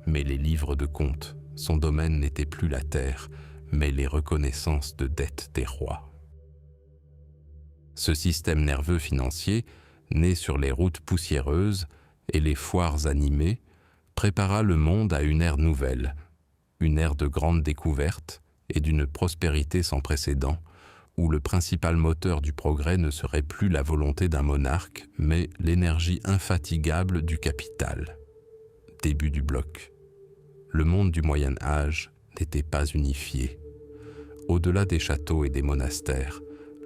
mais les livres de comptes. Son domaine n'était plus la terre, mais les reconnaissances de dettes des rois. Ce système nerveux financier, né sur les routes poussiéreuses et les foires animées, prépara le monde à une ère nouvelle, une ère de grandes découvertes et d'une prospérité sans précédent, où le principal moteur du progrès ne serait plus la volonté d'un monarque, mais l'énergie infatigable du capital. Début du bloc. Le monde du Moyen Âge n'était pas unifié. Au-delà des châteaux et des monastères,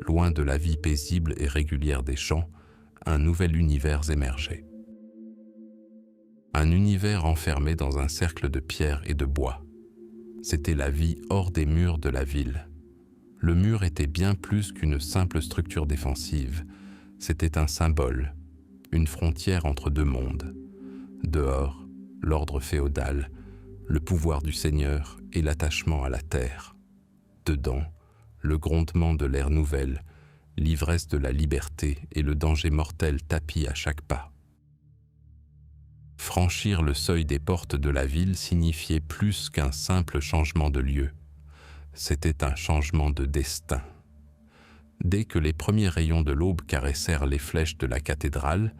loin de la vie paisible et régulière des champs, un nouvel univers émergeait. Un univers enfermé dans un cercle de pierre et de bois. C'était la vie hors des murs de la ville. Le mur était bien plus qu'une simple structure défensive. C'était un symbole, une frontière entre deux mondes. Dehors, l'ordre féodal, le pouvoir du seigneur et l'attachement à la terre. Dedans, le grondement de l'ère nouvelle, l'ivresse de la liberté et le danger mortel tapis à chaque pas. Franchir le seuil des portes de la ville signifiait plus qu'un simple changement de lieu. C'était un changement de destin. Dès que les premiers rayons de l'aube caressèrent les flèches de la cathédrale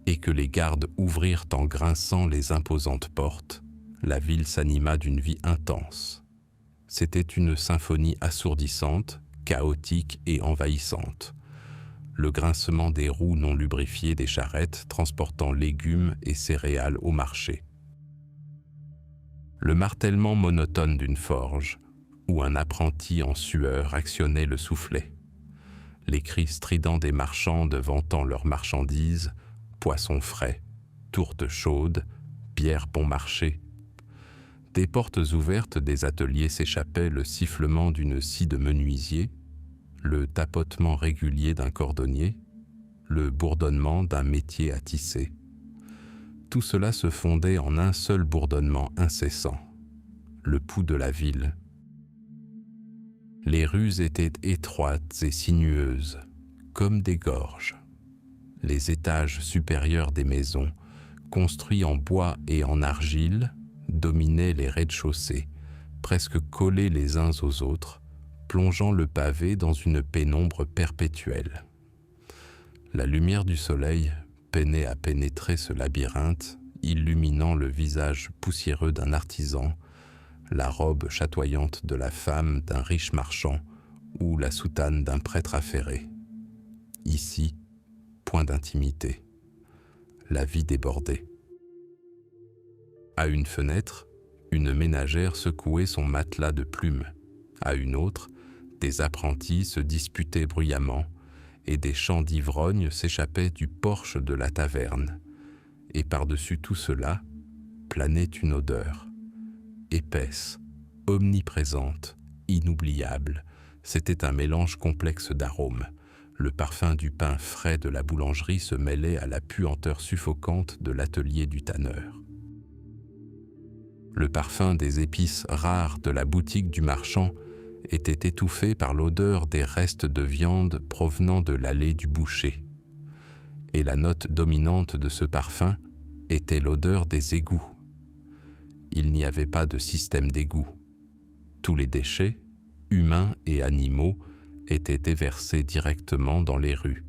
et que les gardes ouvrirent en grinçant les imposantes portes, la ville s'anima d'une vie intense. C'était une symphonie assourdissante, chaotique et envahissante. Le grincement des roues non lubrifiées des charrettes transportant légumes et céréales au marché. Le martèlement monotone d'une forge, où un apprenti en sueur actionnait le soufflet. Les cris stridents des marchands vantant leurs marchandises, poissons frais, tourtes chaudes, bières bon marché. Des portes ouvertes des ateliers s'échappait le sifflement d'une scie de menuisier, le tapotement régulier d'un cordonnier, le bourdonnement d'un métier à tisser. Tout cela se fondait en un seul bourdonnement incessant, le pouls de la ville. Les rues étaient étroites et sinueuses, comme des gorges. Les étages supérieurs des maisons, construits en bois et en argile, dominaient les rez-de-chaussée, presque collés les uns aux autres, plongeant le pavé dans une pénombre perpétuelle. La lumière du soleil peinait à pénétrer ce labyrinthe, illuminant le visage poussiéreux d'un artisan, la robe chatoyante de la femme d'un riche marchand ou la soutane d'un prêtre affairé. Ici, point d'intimité. La vie débordait. À une fenêtre, une ménagère secouait son matelas de plumes. À une autre, des apprentis se disputaient bruyamment et des chants d'ivrognes s'échappaient du porche de la taverne. Et par-dessus tout cela, planait une odeur. Épaisse, omniprésente, inoubliable. C'était un mélange complexe d'arômes. Le parfum du pain frais de la boulangerie se mêlait à la puanteur suffocante de l'atelier du tanneur. Le parfum des épices rares de la boutique du marchand était étouffé par l'odeur des restes de viande provenant de l'allée du boucher. Et la note dominante de ce parfum était l'odeur des égouts. Il n'y avait pas de système d'égouts. Tous les déchets, humains et animaux, étaient déversés directement dans les rues.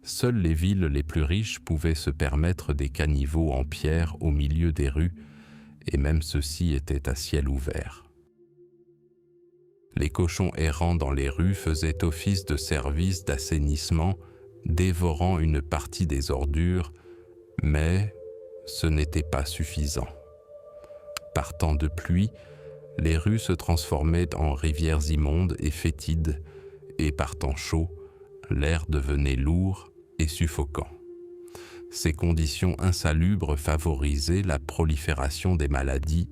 Seules les villes les plus riches pouvaient se permettre des caniveaux en pierre au milieu des rues, et même ceux-ci étaient à ciel ouvert. Les cochons errants dans les rues faisaient office de service d'assainissement dévorant une partie des ordures, mais ce n'était pas suffisant. Par temps de pluie, les rues se transformaient en rivières immondes et fétides, et par temps chaud, l'air devenait lourd et suffocant. Ces conditions insalubres favorisaient la prolifération des maladies.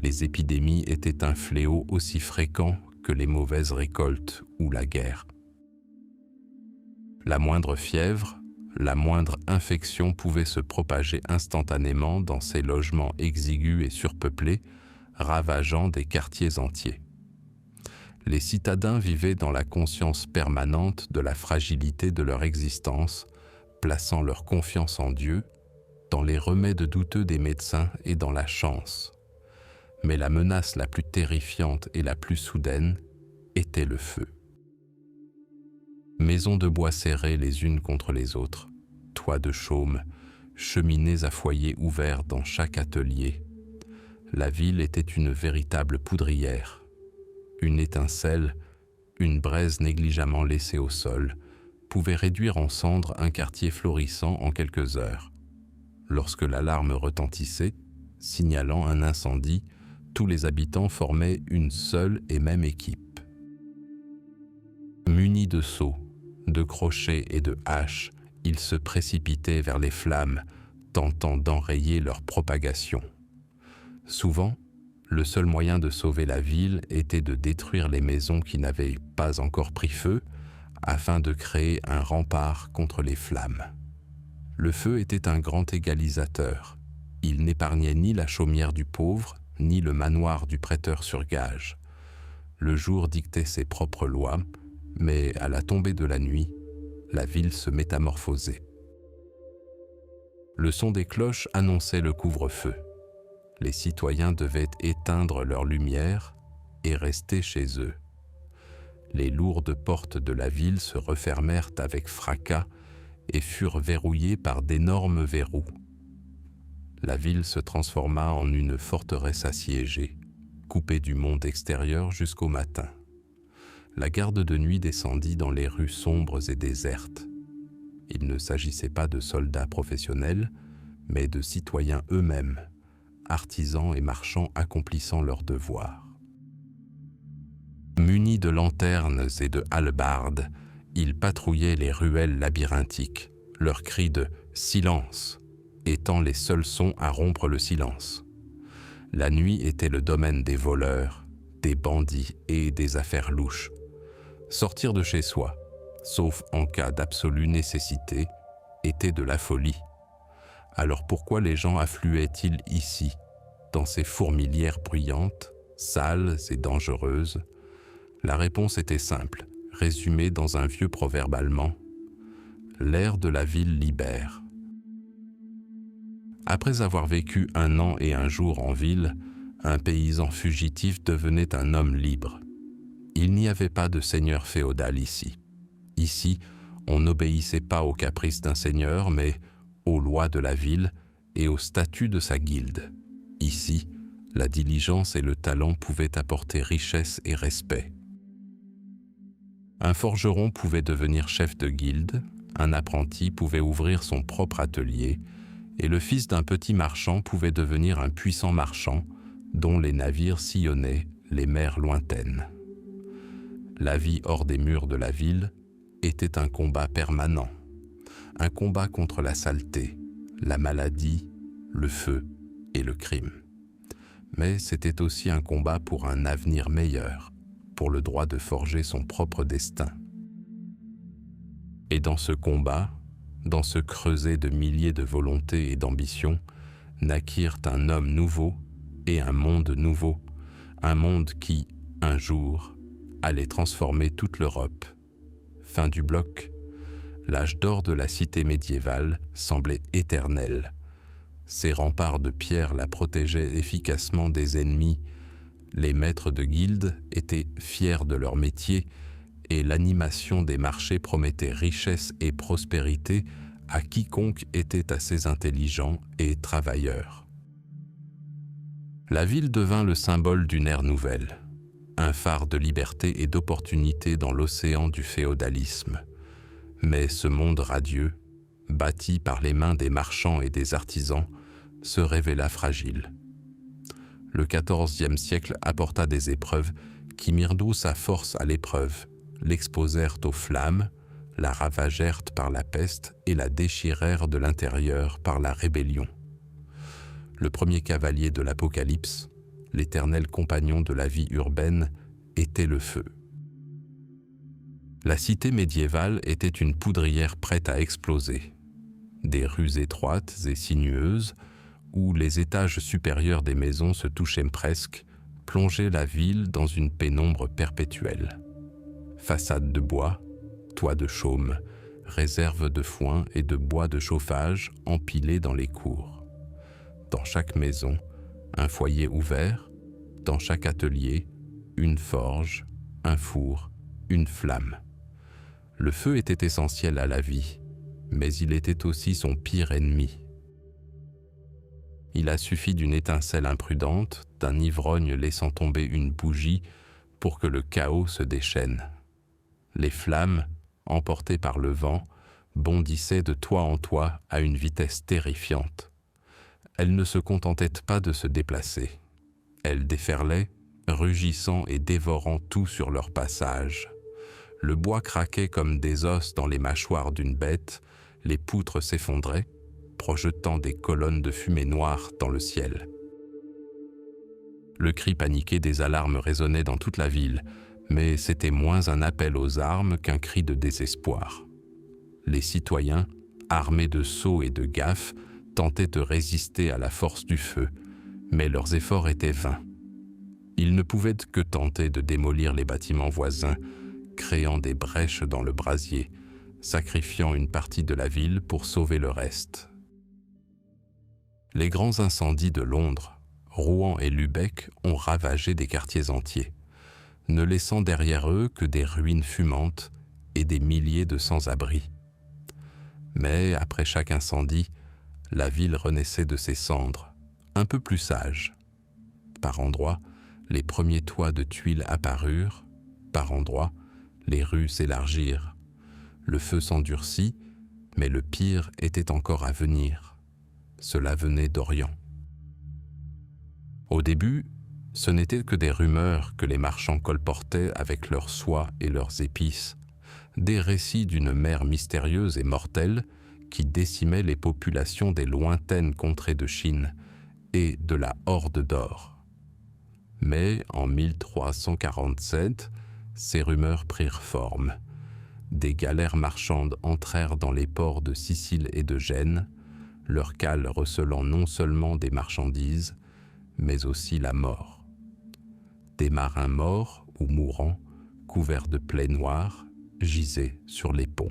Les épidémies étaient un fléau aussi fréquent que les mauvaises récoltes ou la guerre. La moindre fièvre, la moindre infection pouvait se propager instantanément dans ces logements exigus et surpeuplés, ravageant des quartiers entiers. Les citadins vivaient dans la conscience permanente de la fragilité de leur existence, plaçant leur confiance en Dieu, dans les remèdes douteux des médecins et dans la chance. Mais la menace la plus terrifiante et la plus soudaine était le feu. Maisons de bois serrées les unes contre les autres, toits de chaume, cheminées à foyer ouverts dans chaque atelier. La ville était une véritable poudrière. Une étincelle, une braise négligemment laissée au sol, pouvait réduire en cendres un quartier florissant en quelques heures. Lorsque l'alarme retentissait, signalant un incendie, tous les habitants formaient une seule et même équipe. Munis de seaux, de crochets et de haches, ils se précipitaient vers les flammes, tentant d'enrayer leur propagation. Souvent, le seul moyen de sauver la ville était de détruire les maisons qui n'avaient pas encore pris feu, afin de créer un rempart contre les flammes. Le feu était un grand égalisateur. Il n'épargnait ni la chaumière du pauvre, ni le manoir du prêteur sur gage. Le jour dictait ses propres lois, mais à la tombée de la nuit, la ville se métamorphosait. Le son des cloches annonçait le couvre-feu. Les citoyens devaient éteindre leur lumière et rester chez eux. Les lourdes portes de la ville se refermèrent avec fracas et furent verrouillées par d'énormes verrous. La ville se transforma en une forteresse assiégée, coupée du monde extérieur jusqu'au matin. La garde de nuit descendit dans les rues sombres et désertes. Il ne s'agissait pas de soldats professionnels, mais de citoyens eux-mêmes, artisans et marchands accomplissant leurs devoirs. Munis de lanternes et de hallebardes, ils patrouillaient les ruelles labyrinthiques, leurs cris de « silence » étant les seuls sons à rompre le silence. La nuit était le domaine des voleurs, des bandits et des affaires louches. Sortir de chez soi, sauf en cas d'absolue nécessité, était de la folie. Alors pourquoi les gens affluaient-ils ici, dans ces fourmilières bruyantes, sales et dangereuses? La réponse était simple, résumée dans un vieux proverbe allemand. L'air de la ville libère. Après avoir vécu 1 an et 1 jour en ville, un paysan fugitif devenait un homme libre. Il n'y avait pas de seigneur féodal ici. Ici, on n'obéissait pas aux caprices d'un seigneur, mais aux lois de la ville et au statut de sa guilde. Ici, la diligence et le talent pouvaient apporter richesse et respect. Un forgeron pouvait devenir chef de guilde, un apprenti pouvait ouvrir son propre atelier, et le fils d'un petit marchand pouvait devenir un puissant marchand dont les navires sillonnaient les mers lointaines. La vie hors des murs de la ville était un combat permanent, un combat contre la saleté, la maladie, le feu et le crime. Mais c'était aussi un combat pour un avenir meilleur, pour le droit de forger son propre destin. Et dans ce combat, dans ce creuset de milliers de volontés et d'ambitions, naquirent un homme nouveau et un monde nouveau, un monde qui, un jour, allait transformer toute l'Europe. Fin du bloc, l'âge d'or de la cité médiévale semblait éternel. Ses remparts de pierre la protégeaient efficacement des ennemis. Les maîtres de guildes étaient fiers de leur métier et l'animation des marchés promettait richesse et prospérité à quiconque était assez intelligent et travailleur. La ville devint le symbole d'une ère nouvelle, un phare de liberté et d'opportunité dans l'océan du féodalisme. Mais ce monde radieux, bâti par les mains des marchands et des artisans, se révéla fragile. Le XIVe siècle apporta des épreuves qui mirent d'où sa force à l'épreuve, l'exposèrent aux flammes, la ravagèrent par la peste et la déchirèrent de l'intérieur par la rébellion. Le premier cavalier de l'Apocalypse, l'éternel compagnon de la vie urbaine, était le feu. La cité médiévale était une poudrière prête à exploser. Des rues étroites et sinueuses, où les étages supérieurs des maisons se touchaient presque, plongeaient la ville dans une pénombre perpétuelle. Façades de bois, toits de chaume, réserves de foin et de bois de chauffage empilés dans les cours. Dans chaque maison, un foyer ouvert, dans chaque atelier, une forge, un four, une flamme. Le feu était essentiel à la vie, mais il était aussi son pire ennemi. Il a suffi d'une étincelle imprudente, d'un ivrogne laissant tomber une bougie pour que le chaos se déchaîne. Les flammes, emportées par le vent, bondissaient de toit en toit à une vitesse terrifiante. Elles ne se contentaient pas de se déplacer. Elles déferlaient, rugissant et dévorant tout sur leur passage. Le bois craquait comme des os dans les mâchoires d'une bête, les poutres s'effondraient, projetant des colonnes de fumée noire dans le ciel. Le cri paniqué des alarmes résonnait dans toute la ville, mais c'était moins un appel aux armes qu'un cri de désespoir. Les citoyens, armés de seaux et de gaffes, tentaient de résister à la force du feu, mais leurs efforts étaient vains. Ils ne pouvaient que tenter de démolir les bâtiments voisins, créant des brèches dans le brasier, sacrifiant une partie de la ville pour sauver le reste. Les grands incendies de Londres, Rouen et Lübeck ont ravagé des quartiers entiers, ne laissant derrière eux que des ruines fumantes et des milliers de sans-abri. Mais après chaque incendie, la ville renaissait de ses cendres, un peu plus sage. Par endroits, les premiers toits de tuiles apparurent, par endroits, les rues s'élargirent. Le feu s'endurcit, mais le pire était encore à venir. Cela venait d'Orient. Au début, ce n'étaient que des rumeurs que les marchands colportaient avec leurs soies et leurs épices, des récits d'une mer mystérieuse et mortelle qui décimait les populations des lointaines contrées de Chine et de la Horde d'Or. Mais en 1347, ces rumeurs prirent forme. Des galères marchandes entrèrent dans les ports de Sicile et de Gênes, leurs cales recelant non seulement des marchandises, mais aussi la mort. Des marins morts ou mourants, couverts de plaies noires, gisaient sur les ponts.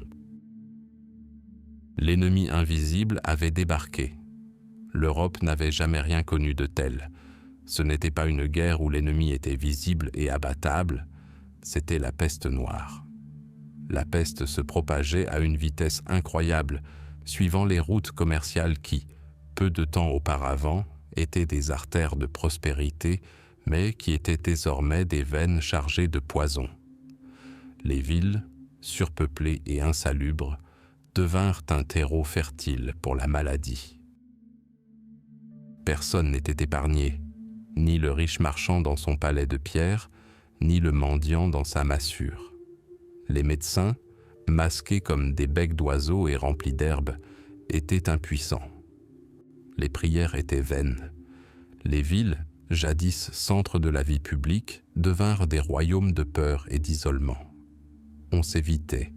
L'ennemi invisible avait débarqué. L'Europe n'avait jamais rien connu de tel. Ce n'était pas une guerre où l'ennemi était visible et abattable, c'était la peste noire. La peste se propageait à une vitesse incroyable, suivant les routes commerciales qui, peu de temps auparavant, étaient des artères de prospérité, mais qui étaient désormais des veines chargées de poison. Les villes, surpeuplées et insalubres, devinrent un terreau fertile pour la maladie. Personne n'était épargné, ni le riche marchand dans son palais de pierre, ni le mendiant dans sa massure. Les médecins, masqués comme des becs d'oiseaux et remplis d'herbes, étaient impuissants. Les prières étaient vaines. Les villes, jadis centres de la vie publique, devinrent des royaumes de peur et d'isolement. On s'évitait,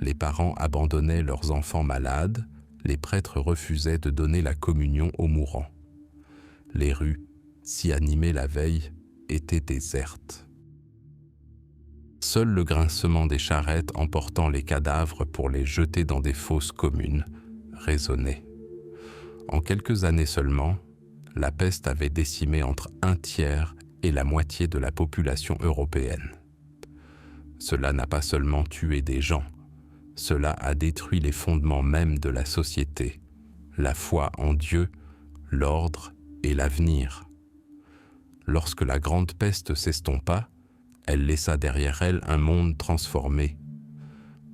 les parents abandonnaient leurs enfants malades, les prêtres refusaient de donner la communion aux mourants. Les rues, si animées la veille, étaient désertes. Seul le grincement des charrettes emportant les cadavres pour les jeter dans des fosses communes résonnait. En quelques années seulement, la peste avait décimé entre un tiers et la moitié de la population européenne. Cela n'a pas seulement tué des gens, cela a détruit les fondements mêmes de la société, la foi en Dieu, l'ordre et l'avenir. Lorsque la grande peste s'estompa, elle laissa derrière elle un monde transformé.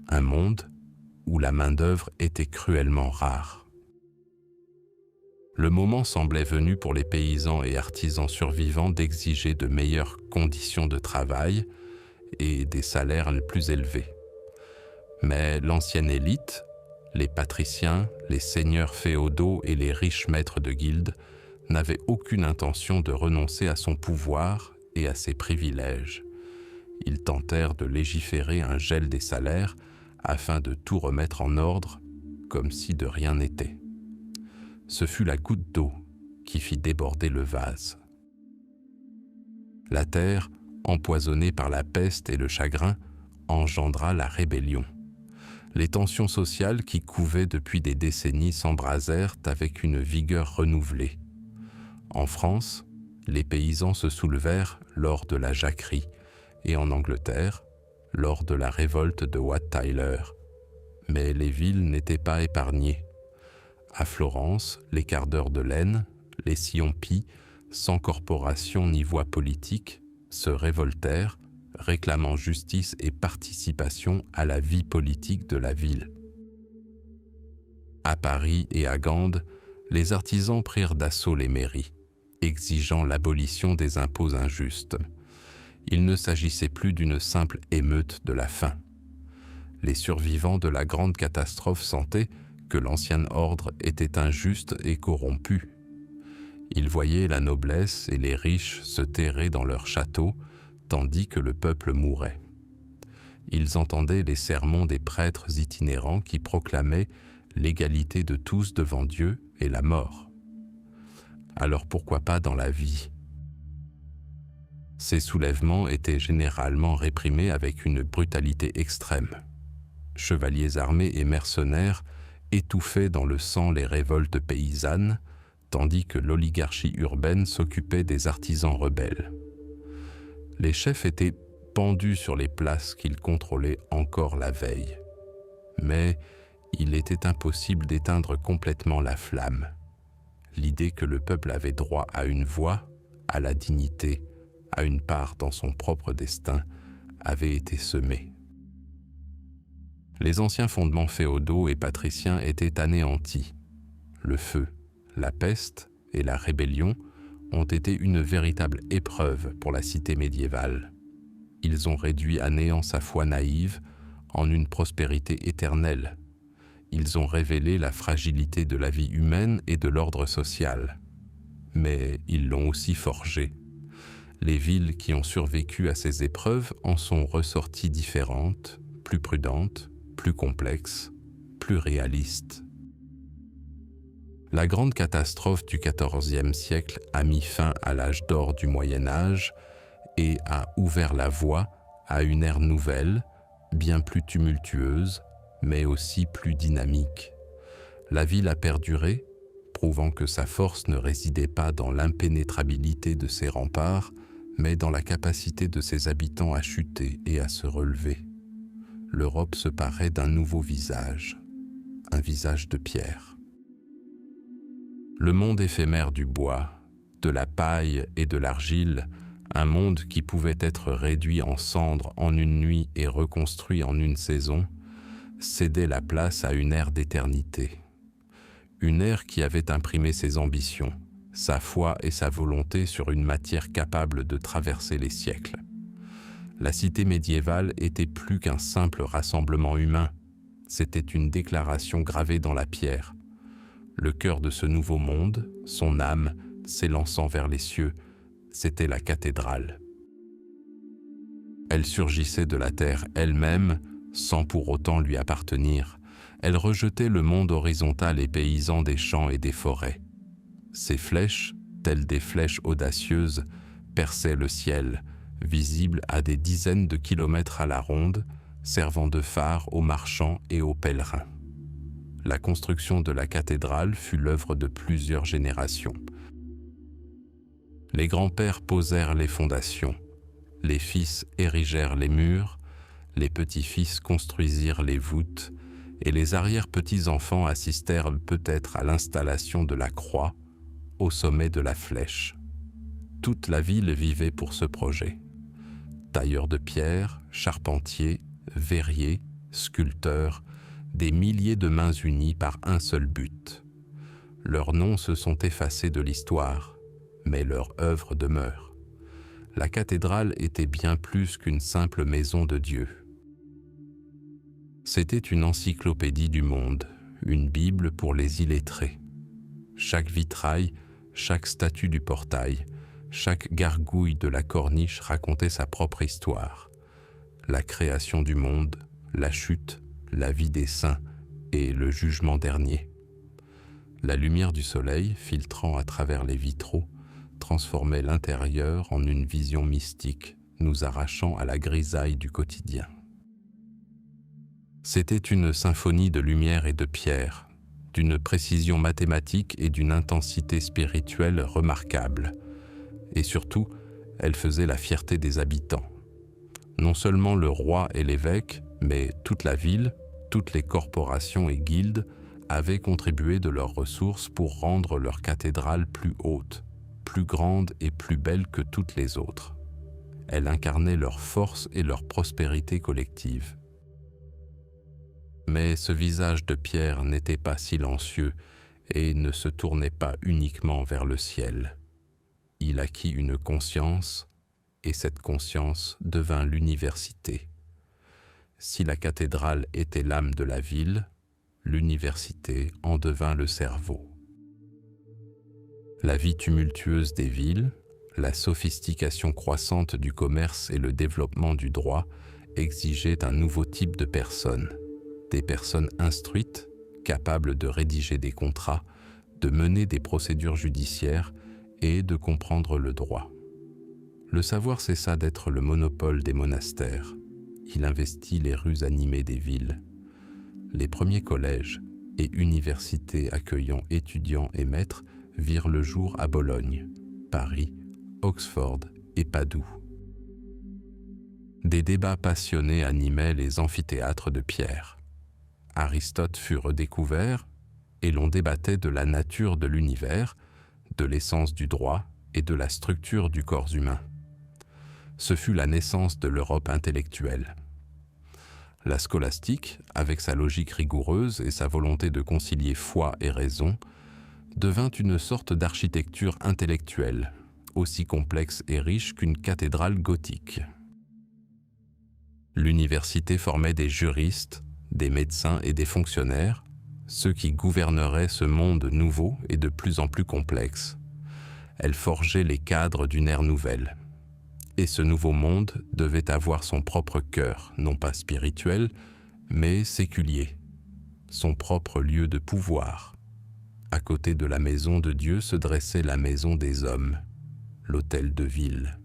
Un monde où la main-d'œuvre était cruellement rare. Le moment semblait venu pour les paysans et artisans survivants d'exiger de meilleures conditions de travail et des salaires plus élevés. Mais l'ancienne élite, les patriciens, les seigneurs féodaux et les riches maîtres de guildes n'avaient aucune intention de renoncer à son pouvoir et à ses privilèges. Ils tentèrent de légiférer un gel des salaires afin de tout remettre en ordre, comme si de rien n'était. Ce fut la goutte d'eau qui fit déborder le vase. La terre, empoisonnée par la peste et le chagrin, engendra la rébellion. Les tensions sociales qui couvaient depuis des décennies s'embrasèrent avec une vigueur renouvelée. En France, les paysans se soulevèrent lors de la jacquerie et en Angleterre, lors de la révolte de Wat Tyler. Mais les villes n'étaient pas épargnées. À Florence, les cardeurs de laine, les sillons pis, sans corporation ni voix politique, se révoltèrent, réclamant justice et participation à la vie politique de la ville. À Paris et à Gand, les artisans prirent d'assaut les mairies, exigeant l'abolition des impôts injustes. Il ne s'agissait plus d'une simple émeute de la faim. Les survivants de la grande catastrophe sentaient que l'ancien ordre était injuste et corrompu. Ils voyaient la noblesse et les riches se terrer dans leurs châteaux, tandis que le peuple mourait. Ils entendaient les sermons des prêtres itinérants qui proclamaient l'égalité de tous devant Dieu et la mort. Alors pourquoi pas dans la vie? Ces soulèvements étaient généralement réprimés avec une brutalité extrême. Chevaliers armés et mercenaires étouffaient dans le sang les révoltes paysannes, tandis que l'oligarchie urbaine s'occupait des artisans rebelles. Les chefs étaient pendus sur les places qu'ils contrôlaient encore la veille. Mais il était impossible d'éteindre complètement la flamme. L'idée que le peuple avait droit à une voix, à la dignité, à une part dans son propre destin, avait été semée. Les anciens fondements féodaux et patriciens étaient anéantis. Le feu, la peste et la rébellion ont été une véritable épreuve pour la cité médiévale. Ils ont réduit à néant sa foi naïve en une prospérité éternelle. Ils ont révélé la fragilité de la vie humaine et de l'ordre social. Mais ils l'ont aussi forgé. Les villes qui ont survécu à ces épreuves en sont ressorties différentes, plus prudentes, plus complexes, plus réalistes. La grande catastrophe du XIVe siècle a mis fin à l'âge d'or du Moyen Âge et a ouvert la voie à une ère nouvelle, bien plus tumultueuse, mais aussi plus dynamique. La ville a perduré, prouvant que sa force ne résidait pas dans l'impénétrabilité de ses remparts, mais dans la capacité de ses habitants à chuter et à se relever. L'Europe se parait d'un nouveau visage, un visage de pierre. Le monde éphémère du bois, de la paille et de l'argile, un monde qui pouvait être réduit en cendres en une nuit et reconstruit en une saison, cédait la place à une ère d'éternité. Une ère qui avait imprimé ses ambitions, sa foi et sa volonté sur une matière capable de traverser les siècles. La cité médiévale était plus qu'un simple rassemblement humain, c'était une déclaration gravée dans la pierre. Le cœur de ce nouveau monde, son âme, s'élançant vers les cieux, c'était la cathédrale. Elle surgissait de la terre elle-même, sans pour autant lui appartenir. Elle rejetait le monde horizontal et paysan des champs et des forêts. Ses flèches, telles des flèches audacieuses, perçaient le ciel, visibles à des dizaines de kilomètres à la ronde, servant de phare aux marchands et aux pèlerins. La construction de la cathédrale fut l'œuvre de plusieurs générations. Les grands-pères posèrent les fondations, les fils érigèrent les murs, les petits-fils construisirent les voûtes, et les arrière-petits-enfants assistèrent peut-être à l'installation de la croix, au sommet de la flèche. Toute la ville vivait pour ce projet. Tailleurs de pierre, charpentiers, verriers, sculpteurs, des milliers de mains unies par un seul but. Leurs noms se sont effacés de l'histoire, mais leur œuvre demeure. La cathédrale était bien plus qu'une simple maison de Dieu. C'était une encyclopédie du monde, une Bible pour les illettrés. Chaque vitrail, chaque statue du portail, chaque gargouille de la corniche racontait sa propre histoire. La création du monde, la chute, la vie des saints et le jugement dernier. La lumière du soleil, filtrant à travers les vitraux, transformait l'intérieur en une vision mystique, nous arrachant à la grisaille du quotidien. C'était une symphonie de lumière et de pierre, d'une précision mathématique et d'une intensité spirituelle remarquable. Et surtout, elle faisait la fierté des habitants. Non seulement le roi et l'évêque, mais toute la ville, toutes les corporations et guildes avaient contribué de leurs ressources pour rendre leur cathédrale plus haute, plus grande et plus belle que toutes les autres. Elle incarnait leur force et leur prospérité collective. Mais ce visage de pierre n'était pas silencieux et ne se tournait pas uniquement vers le ciel. Il acquit une conscience, et cette conscience devint l'université. Si la cathédrale était l'âme de la ville, l'université en devint le cerveau. La vie tumultueuse des villes, la sophistication croissante du commerce et le développement du droit exigeaient un nouveau type de personnes. Des personnes instruites, capables de rédiger des contrats, de mener des procédures judiciaires et de comprendre le droit. Le savoir cessa d'être le monopole des monastères. Il investit les rues animées des villes. Les premiers collèges et universités accueillant étudiants et maîtres virent le jour à Bologne, Paris, Oxford et Padoue. Des débats passionnés animaient les amphithéâtres de pierre. Aristote fut redécouvert et l'on débattait de la nature de l'univers, de l'essence du droit et de la structure du corps humain. Ce fut la naissance de l'Europe intellectuelle. La scolastique, avec sa logique rigoureuse et sa volonté de concilier foi et raison, devint une sorte d'architecture intellectuelle, aussi complexe et riche qu'une cathédrale gothique. L'université formait des juristes, des médecins et des fonctionnaires, ceux qui gouverneraient ce monde nouveau et de plus en plus complexe. Elle forgeait les cadres d'une ère nouvelle. Et ce nouveau monde devait avoir son propre cœur, non pas spirituel, mais séculier, son propre lieu de pouvoir. À côté de la maison de Dieu se dressait la maison des hommes, l'hôtel de ville.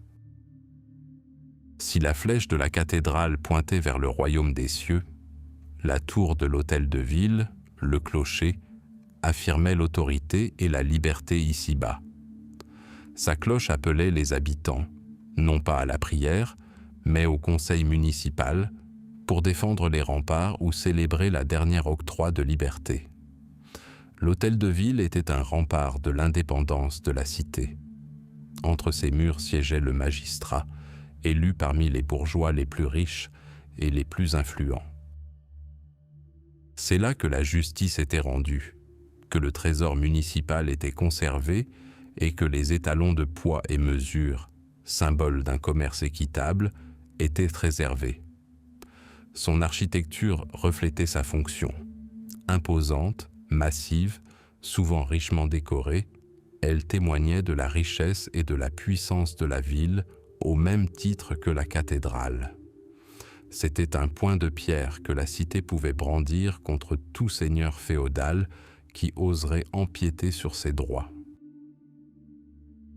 Si la flèche de la cathédrale pointait vers le royaume des cieux, la tour de l'hôtel de ville, le clocher, affirmait l'autorité et la liberté ici-bas. Sa cloche appelait les habitants, non pas à la prière, mais au conseil municipal, pour défendre les remparts ou célébrer la dernière octroi de liberté. L'hôtel de ville était un rempart de l'indépendance de la cité. Entre ses murs siégeait le magistrat, élu parmi les bourgeois les plus riches et les plus influents. C'est là que la justice était rendue, que le trésor municipal était conservé et que les étalons de poids et mesure, symbole d'un commerce équitable, étaient préservés. Son architecture reflétait sa fonction. Imposante, massive, souvent richement décorée, elle témoignait de la richesse et de la puissance de la ville au même titre que la cathédrale. C'était un point de pierre que la cité pouvait brandir contre tout seigneur féodal qui oserait empiéter sur ses droits.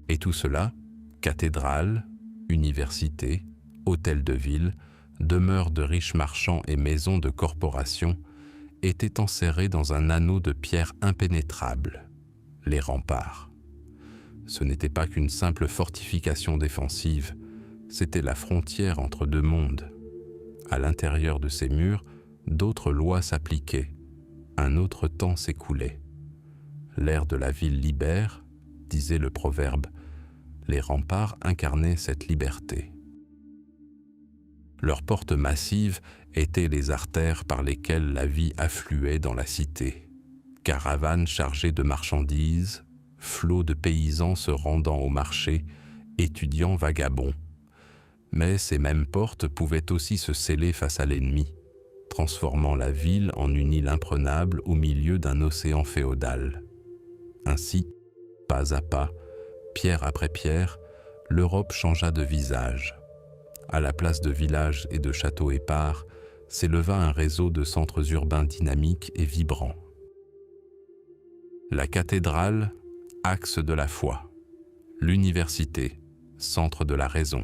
Et tout cela, cathédrale, université, hôtel de ville, demeures de riches marchands et maisons de corporations, était enserré dans un anneau de pierre impénétrable, les remparts. Ce n'était pas qu'une simple fortification défensive, c'était la frontière entre deux mondes. À l'intérieur de ces murs, d'autres lois s'appliquaient, un autre temps s'écoulait. L'ère de la ville libère, disait le proverbe, les remparts incarnaient cette liberté. Leurs portes massives étaient les artères par lesquelles la vie affluait dans la cité. Caravanes chargées de marchandises, flots de paysans se rendant au marché, étudiants vagabonds. Mais ces mêmes portes pouvaient aussi se sceller face à l'ennemi, transformant la ville en une île imprenable au milieu d'un océan féodal. Ainsi, pas à pas, pierre après pierre, l'Europe changea de visage. À la place de villages et de châteaux épars, s'éleva un réseau de centres urbains dynamiques et vibrants. La cathédrale, axe de la foi. L'université, centre de la raison.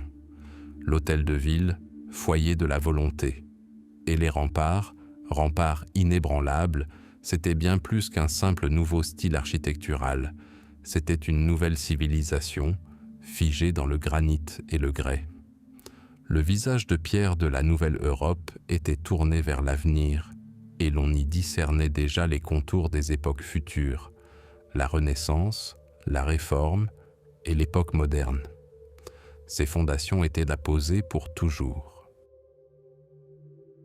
L'hôtel de ville, foyer de la volonté. Et les remparts, remparts inébranlables, c'était bien plus qu'un simple nouveau style architectural. C'était une nouvelle civilisation, figée dans le granit et le grès. Le visage de pierre de la nouvelle Europe était tourné vers l'avenir, et l'on y discernait déjà les contours des époques futures, la Renaissance, la Réforme et l'époque moderne. Ces fondations étaient apposées pour toujours.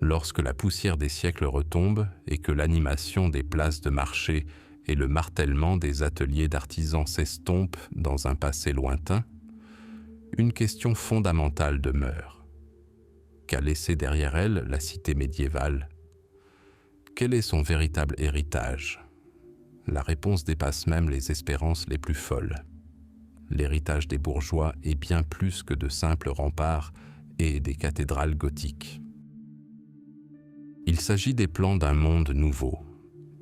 Lorsque la poussière des siècles retombe et que l'animation des places de marché et le martèlement des ateliers d'artisans s'estompent dans un passé lointain, une question fondamentale demeure. Qu'a laissé derrière elle la cité médiévale? Quel est son véritable héritage? La réponse dépasse même les espérances les plus folles. L'héritage des bourgeois est bien plus que de simples remparts et des cathédrales gothiques. Il s'agit des plans d'un monde nouveau,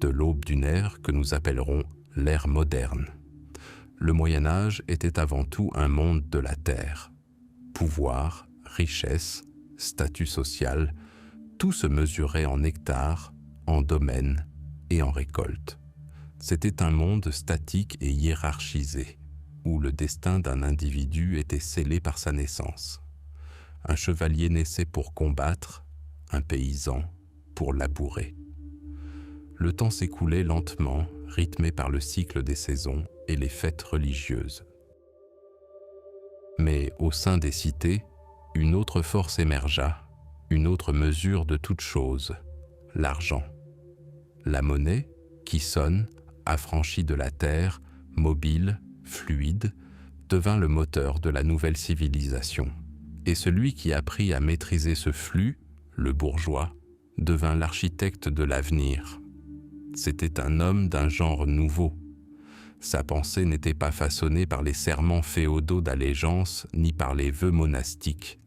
de l'aube d'une ère que nous appellerons l'ère moderne. Le Moyen-Âge était avant tout un monde de la terre. Pouvoir, richesse, statut social, tout se mesurait en hectares, en domaines et en récoltes. C'était un monde statique et hiérarchisé, où le destin d'un individu était scellé par sa naissance. Un chevalier naissait pour combattre, un paysan pour labourer. Le temps s'écoulait lentement, rythmé par le cycle des saisons et les fêtes religieuses. Mais au sein des cités, une autre force émergea, une autre mesure de toute chose, l'argent. La monnaie, qui sonne, affranchie de la terre, mobile, fluide, devint le moteur de la nouvelle civilisation. Et celui qui apprit à maîtriser ce flux, le bourgeois, devint l'architecte de l'avenir. C'était un homme d'un genre nouveau. Sa pensée n'était pas façonnée par les serments féodaux d'allégeance ni par les vœux monastiques.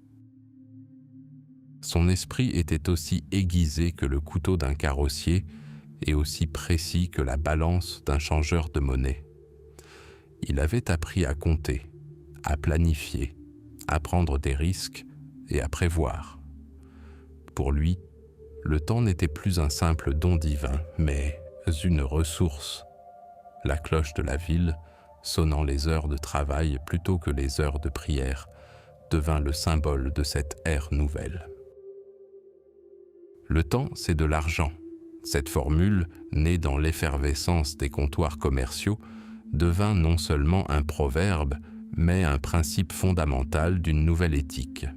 Son esprit était aussi aiguisé que le couteau d'un carrossier et aussi précis que la balance d'un changeur de monnaie. Il avait appris à compter, à planifier, à prendre des risques et à prévoir. Pour lui, le temps n'était plus un simple don divin, mais une ressource. La cloche de la ville, sonnant les heures de travail plutôt que les heures de prière, devint le symbole de cette ère nouvelle. Le temps, c'est de l'argent. Cette formule, née dans l'effervescence des comptoirs commerciaux, devint non seulement un proverbe, mais un principe fondamental d'une nouvelle éthique.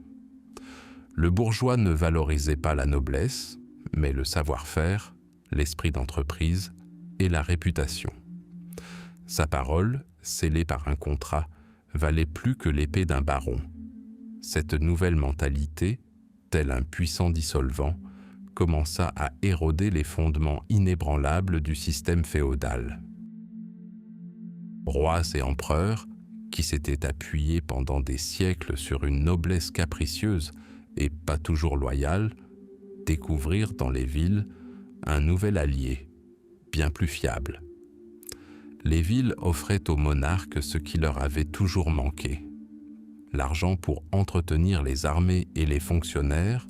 Le bourgeois ne valorisait pas la noblesse, mais le savoir-faire, l'esprit d'entreprise et la réputation. Sa parole, scellée par un contrat, valait plus que l'épée d'un baron. Cette nouvelle mentalité, tel un puissant dissolvant, commença à éroder les fondements inébranlables du système féodal. Rois et empereurs, qui s'étaient appuyés pendant des siècles sur une noblesse capricieuse et pas toujours loyale, découvrirent dans les villes un nouvel allié, bien plus fiable. Les villes offraient aux monarques ce qui leur avait toujours manqué: l'argent pour entretenir les armées et les fonctionnaires,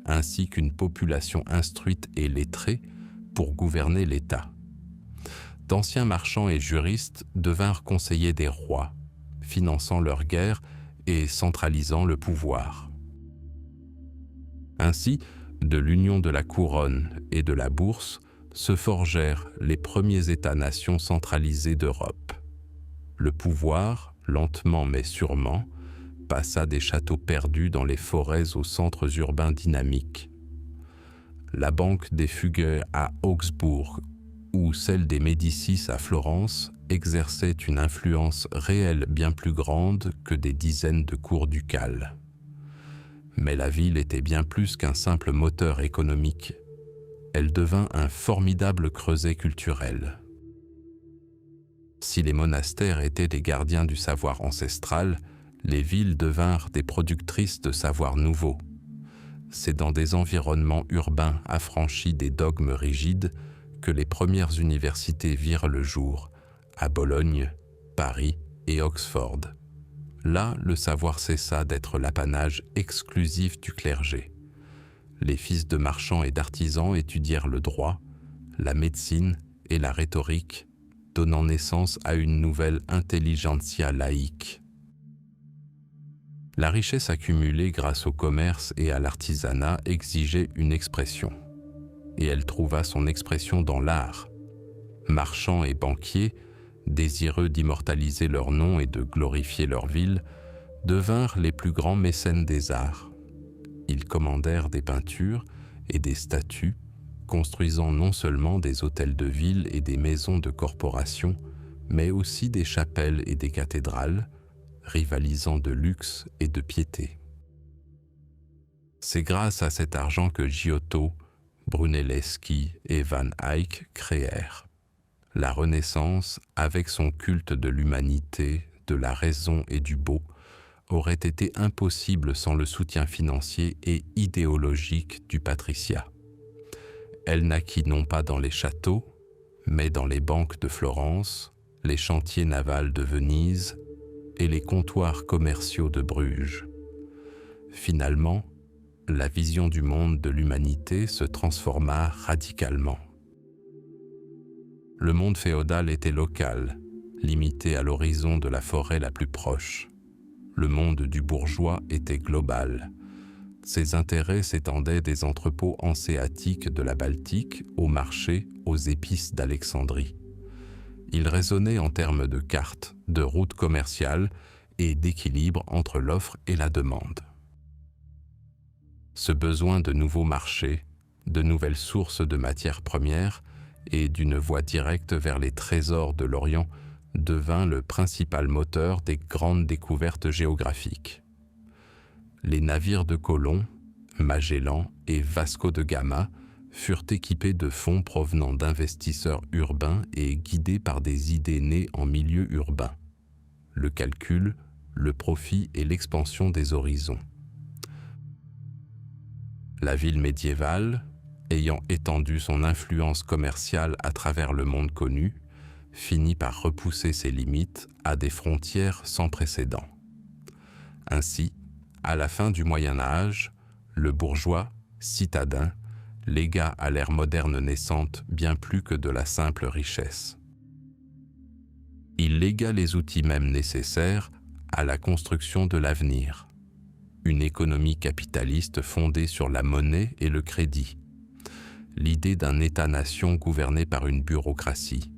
ainsi qu'une population instruite et lettrée pour gouverner l'État. D'anciens marchands et juristes devinrent conseillers des rois, finançant leurs guerres et centralisant le pouvoir. Ainsi, de l'union de la couronne et de la bourse se forgèrent les premiers États-nations centralisés d'Europe. Le pouvoir, lentement mais sûrement, passa des châteaux perdus dans les forêts aux centres urbains dynamiques. la banque des Fugger à Augsbourg ou celle des Médicis à Florence exerçaient une influence réelle bien plus grande que des dizaines de cours ducales. Mais la ville était bien plus qu'un simple moteur économique. Elle devint un formidable creuset culturel. Si les monastères étaient les gardiens du savoir ancestral, les villes devinrent des productrices de savoirs nouveaux. C'est dans des environnements urbains affranchis des dogmes rigides que les premières universités virent le jour, à Bologne, Paris et Oxford. Là, le savoir cessa d'être l'apanage exclusif du clergé. Les fils de marchands et d'artisans étudièrent le droit, la médecine et la rhétorique, donnant naissance à une nouvelle intelligentsia laïque. La richesse accumulée grâce au commerce et à l'artisanat exigeait une expression. Et elle trouva son expression dans l'art. Marchands et banquiers, désireux d'immortaliser leur nom et de glorifier leur ville, devinrent les plus grands mécènes des arts. Ils commandèrent des peintures et des statues, construisant non seulement des hôtels de ville et des maisons de corporation, mais aussi des chapelles et des cathédrales, rivalisant de luxe et de piété. C'est grâce à cet argent que Giotto, Brunelleschi et Van Eyck créèrent. La Renaissance, avec son culte de l'humanité, de la raison et du beau, aurait été impossible sans le soutien financier et idéologique du patriciat. Elle naquit non pas dans les châteaux, mais dans les banques de Florence, les chantiers navals de Venise et les comptoirs commerciaux de Bruges. Finalement, la vision du monde de l'humanité se transforma radicalement. Le monde féodal était local, limité à l'horizon de la forêt la plus proche. Le monde du bourgeois était global. Ses intérêts s'étendaient des entrepôts hanséatiques de la Baltique aux marchés, aux épices d'Alexandrie. Il raisonnait en termes de cartes, de routes commerciales et d'équilibre entre l'offre et la demande. Ce besoin de nouveaux marchés, de nouvelles sources de matières premières et d'une voie directe vers les trésors de l'Orient devint le principal moteur des grandes découvertes géographiques. Les navires de Colomb, Magellan et Vasco de Gama furent équipés de fonds provenant d'investisseurs urbains et guidés par des idées nées en milieu urbain. Le calcul, le profit et l'expansion des horizons. La ville médiévale, ayant étendu son influence commerciale à travers le monde connu, finit par repousser ses limites à des frontières sans précédent. Ainsi, à la fin du Moyen Âge, le bourgeois, citadin, légua à l'ère moderne naissante bien plus que de la simple richesse. Il légua les outils même nécessaires à la construction de l'avenir. Une économie capitaliste fondée sur la monnaie et le crédit. L'idée d'un État-nation gouverné par une bureaucratie.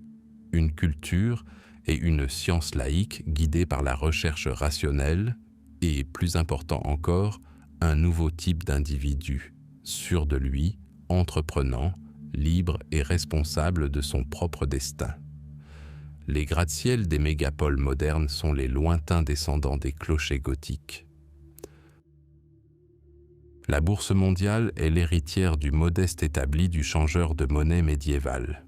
Une culture et une science laïque guidée par la recherche rationnelle et, plus important encore, un nouveau type d'individu, sûr de lui, entreprenant, libre et responsable de son propre destin. Les gratte-ciels des mégapoles modernes sont les lointains descendants des clochers gothiques. La Bourse mondiale est l'héritière du modeste établi du changeur de monnaie médiéval.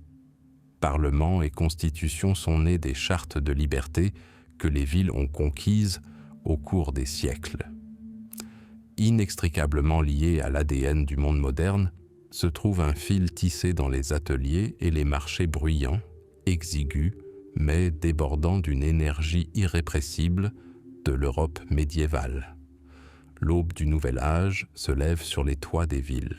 Parlement et constitution sont nés des chartes de liberté que les villes ont conquises au cours des siècles. Inextricablement lié à l'ADN du monde moderne, se trouve un fil tissé dans les ateliers et les marchés bruyants, exigus, mais débordant d'une énergie irrépressible de l'Europe médiévale. L'aube du Nouvel Âge se lève sur les toits des villes.